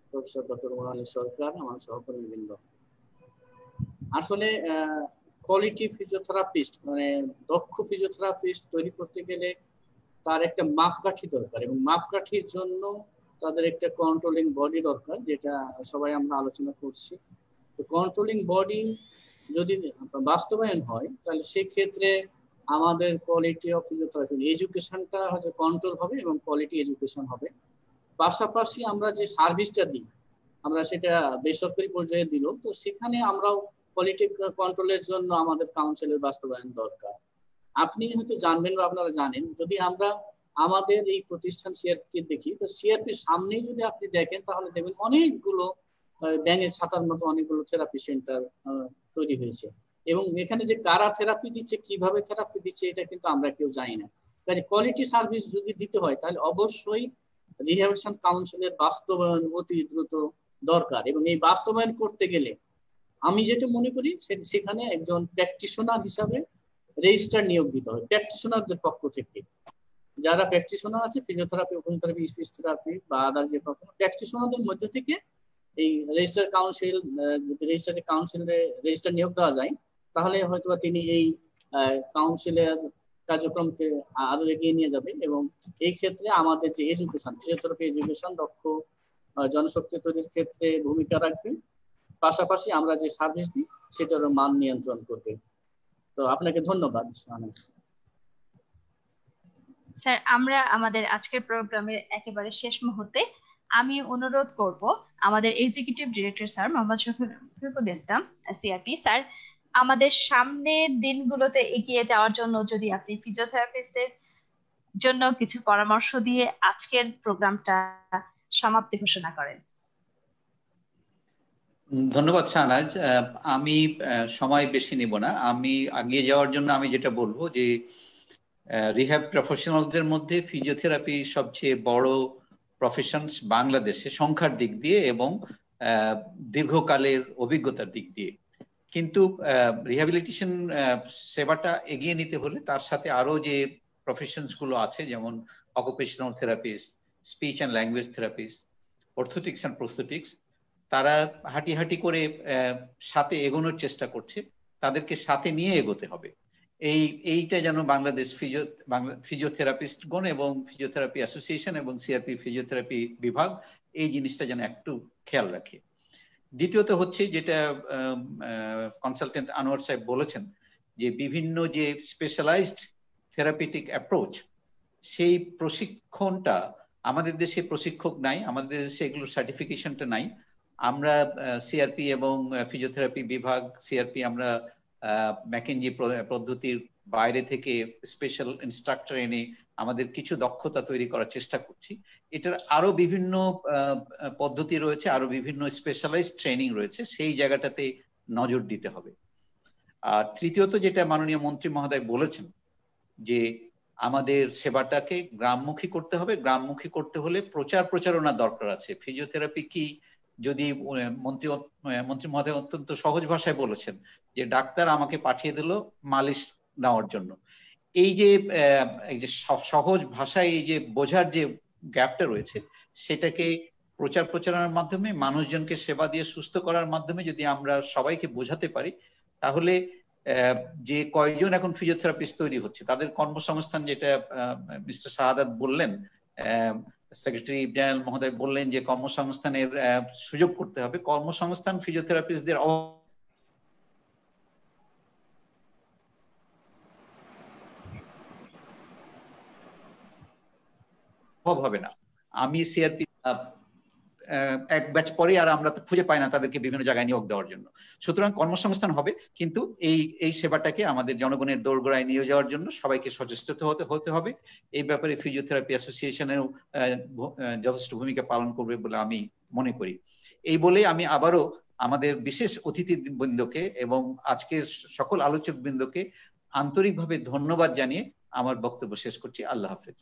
প্রফেসর ডক্টর মোনালি সরকার, আমার সহকর্মীবৃন্দ, আসলে কোয়ালিটি ফিজিওথেরাপিস্ট মানে দক্ষ ফিজিওথেরাপিস্ট তৈরি করতে গেলে তার একটা মাপকাঠি দরকার, এবং মাপকাঠির জন্য তাদের একটা কন্ট্রোলিং বডি দরকার, যেটা সবাই আমরা আলোচনা করছি। তো কন্ট্রোলিং বডি যদি বাস্তবায়ন হয় তাহলে সেক্ষেত্রে আমাদের কোয়ালিটি অফ ফিজিওথেরাপি এডুকেশনটা হয়তো কন্ট্রোল হবে এবং কোয়ালিটি এডুকেশন হবে। পাশাপাশি আমরা যে সার্ভিসটা দিই আমরা সেটা বেসরকারি পর্যায়ে দিল, তো সেখানে আমরাও কোয়ালিটি কন্ট্রোলের জন্য আমাদের কাউন্সিলের বাস্তবায়ন দরকার। আপনি হয়তো জানবেন বা আপনারা জানেন, যদি আমরা আমাদের এই প্রতিষ্ঠান সিআরপি দেখি, তো সিআরপির সামনেই যদি আপনি দেখেন তাহলে দেখবেন অনেকগুলো ব্যাঙের ছাতার মতো অনেকগুলো থেরাপি সেন্টার তৈরি হয়েছে, এবং এখানে যে কারা থেরাপি দিচ্ছে, কিভাবে থেরাপি দিচ্ছে, এটা কিন্তু আমরা কেউ জানি না। কাজে কোয়ালিটি সার্ভিস যদি দিতে হয় তাহলে অবশ্যই রিহ্যাবিলিটেশন কাউন্সিলের বাস্তবায়ন অতি দ্রুত দরকার, এবং এই বাস্তবায়ন করতে গেলে আমি যেটা মনে করি সেখানে একজন প্র্যাকটিশনার হিসাবে রেজিস্ট্রার নিয়োগ দিতে হবে প্র্যাকটিশনারদের পক্ষ থেকে। যারা প্র্যাকটিশনার আছে ফিজিওথেরাপি, ওকুলোথেরাপি, স্পিচ থেরাপি বা আদার যে প্র্যাকটিশনারদের মধ্যে থেকে এই রেজিস্টার কাউন্সিল, যদি রেজিস্ট্রার কাউন্সিলে রেজিস্টার নিয়োগ দেওয়া যায় তাহলে হয়তো তিনি এই কাউন্সিলের কার্যক্রমকে আরো এগিয়ে নিয়ে যাবে, এবং এই ক্ষেত্রে আমাদের যে এডুকেশন, ফিজিওথেরাপি এডুকেশন দক্ষ জনশক্তি তৈরির ক্ষেত্রে ভূমিকা রাখবে। পাশাপাশি আমরা যে সার্ভিস দিই সেটারও মান নিয়ন্ত্রণ করবে। তো আপনাকে ধন্যবাদ। স্যার, আমরা আমাদের আজকের প্রোগ্রামের একেবারে শেষ মুহূর্তে আমি অনুরোধ করব আমাদের executive director sir Mohammad Shafiqul Islam CRP sir, আমাদের সামনের দিনগুলোতে এগিয়ে যাওয়ার জন্য যদি আপনি ফিজিওথেরাপিস্টদের জন্য কিছু পরামর্শ দিয়ে আজকের প্রোগ্রামটা সমাপ্তি ঘোষণা করেন। ধন্যবাদ শাহনাজ। আমি সময় বেশি নিব না। আমি এগিয়ে যাওয়ার জন্য আমি যেটা বলবো যে রিহ্যাব প্রফেশনালদের মধ্যে ফিজিওথেরাপি সবচেয়ে বড় প্রফেশনস বাংলাদেশে সংখ্যার দিক দিয়ে এবং দীর্ঘকালের অভিজ্ঞতার দিক দিয়ে। কিন্তু রিহ্যাবিলিটেশন সেবাটা এগিয়ে নিতে হলে তার সাথে আরো যে প্রফেশনস গুলো আছে, যেমন occupational therapist, speech and language therapist, orthotics and prosthetics, তারা হাঁটি করে সাথে এগোনোর চেষ্টা করছে। তাদেরকে সাথে নিয়ে এগোতে হবে। এইটা যেন বাংলাদেশ ফিজিওথেরাপিস্টগণ এবং ফিজিওথেরাপি অ্যাসোসিয়েশন এবং সিআরপি ফিজিওথেরাপি বিভাগ এই জিনিসটা যেন একটু খেয়াল রাখে। দ্বিতীয়ত হচ্ছে যেটা কনসালটেন্ট আনোয়ার সাহেব বলেছেন, যে বিভিন্ন যে স্পেশালাইজড থেরাপিউটিক অ্যাপ্রোচ, সেই প্রশিক্ষণটা আমাদের দেশে প্রশিক্ষক নাই, আমাদের দেশে এগুলোর সার্টিফিকেশনটা নাই। আমরা সিআরপি এবং ফিজিওথেরাপি বিভাগ সিআরপি আমরা ম্যাকেনজি পদ্ধতির বাইরে থেকে স্পেশাল ইনস্ট্রাক্টর এনে আমাদের কিছু দক্ষতা তৈরি করার চেষ্টা করছি। এটার আরো বিভিন্ন পদ্ধতি রয়েছে, আরো বিভিন্ন স্পেশালাইজড ট্রেনিং রয়েছে, সেই জায়গাটাতে নজর দিতে হবে। আর তৃতীয়ত যেটা মাননীয় মন্ত্রী মহোদয় বলেছেন, যে আমাদের সেবাটাকে গ্রামমুখী করতে হবে। গ্রামমুখী করতে হলে প্রচারণা দরকার আছে। ফিজিওথেরাপি কি, যদি মন্ত্রী মহোদয় অত্যন্ত সহজ ভাষায় বলেছেন যে ডাক্তার আমাকে পাঠিয়ে দিল মালিশ নেওয়ার জন্য, এই যে সহজ ভাষায় এই যে বোঝার যে গ্যাপটা রয়েছে, সেটাকে প্রচারণার মাধ্যমে মানুষজনকে সেবা দিয়ে সুস্থ করার মাধ্যমে যদি আমরা সবাইকে বোঝাতে পারি, তাহলে যে কয়জন এখন ফিজিওথেরাপিস্ট তৈরি হচ্ছে তাদের কর্মসংস্থান, যেটা মিস্টার শাহাদাত বললেন, সেক্রেটারি জেনারেল মহোদয় বললেন যে কর্মসংস্থানের সুযোগ করতে হবে। কর্মসংস্থান ফিজিওথেরাপিস্টদের অভাব হবে না। আমি সিআরপি এক ব্যাচ পরে আর আমরা খুঁজে পাই না তাদেরকে বিভিন্ন জায়গায় নিয়োগ দেওয়ার জন্য। সুতরাং কর্মসংস্থান হবে, কিন্তু এই সেবাটাকে আমাদের জনগণের দোরগোড়ায় নিয়ে যাওয়ার জন্য সবাইকে সচেষ্ট হতে হবে। এই ব্যাপারে ফিজিওথেরাপি অ্যাসোসিয়েশনেও যথেষ্ট ভূমিকা পালন করবে বলে আমি মনে করি। এই বলে আমি আবারও আমাদের বিশেষ অতিথিবৃন্দকে এবং আজকের সকল আলোচক বৃন্দকে আন্তরিকভাবে ধন্যবাদ জানিয়ে আমার বক্তব্য শেষ করছি। আল্লাহ হাফেজ।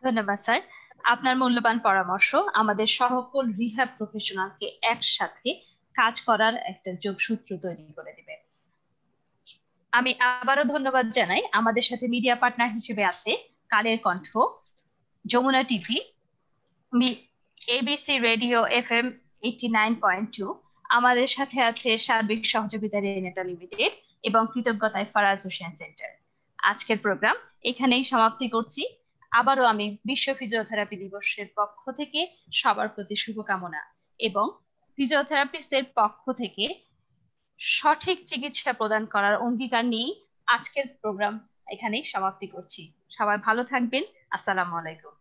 ধন্যবাদ স্যার, আপনার মূল্যবান পরামর্শ আমাদের সকল রিহ্যাব প্রফেশনালকে একসাথে কাজ করার একটা যোগসূত্র তৈরি করে দিবে। আমি আবারও ধন্যবাদ জানাই। আমাদের সাথে মিডিয়া পার্টনার হিসেবে আছে Kaler Kantho, Jamuna TV, ABC radio FM 89.2, আমাদের সাথে আছে সার্বিক সহযোগিতা রেনেটা লিমিটেড এবং কৃতজ্ঞতায় ফারাজ হোসেন সেন্টার। আজকের প্রোগ্রাম এখানেই সমাপ্তি করছি। আবারও আমি বিশ্ব ফিজিওথেরাপি দিবসের পক্ষ থেকে সবার প্রতি শুভকামনা এবং ফিজিওথেরাপিস্টদের পক্ষ থেকে সঠিক চিকিৎসা প্রদান করার অঙ্গীকার নিয়ে আজকের প্রোগ্রাম এখানেই সমাপ্তি করছি। সবাই ভালো থাকবেন। আসসালামু আলাইকুম।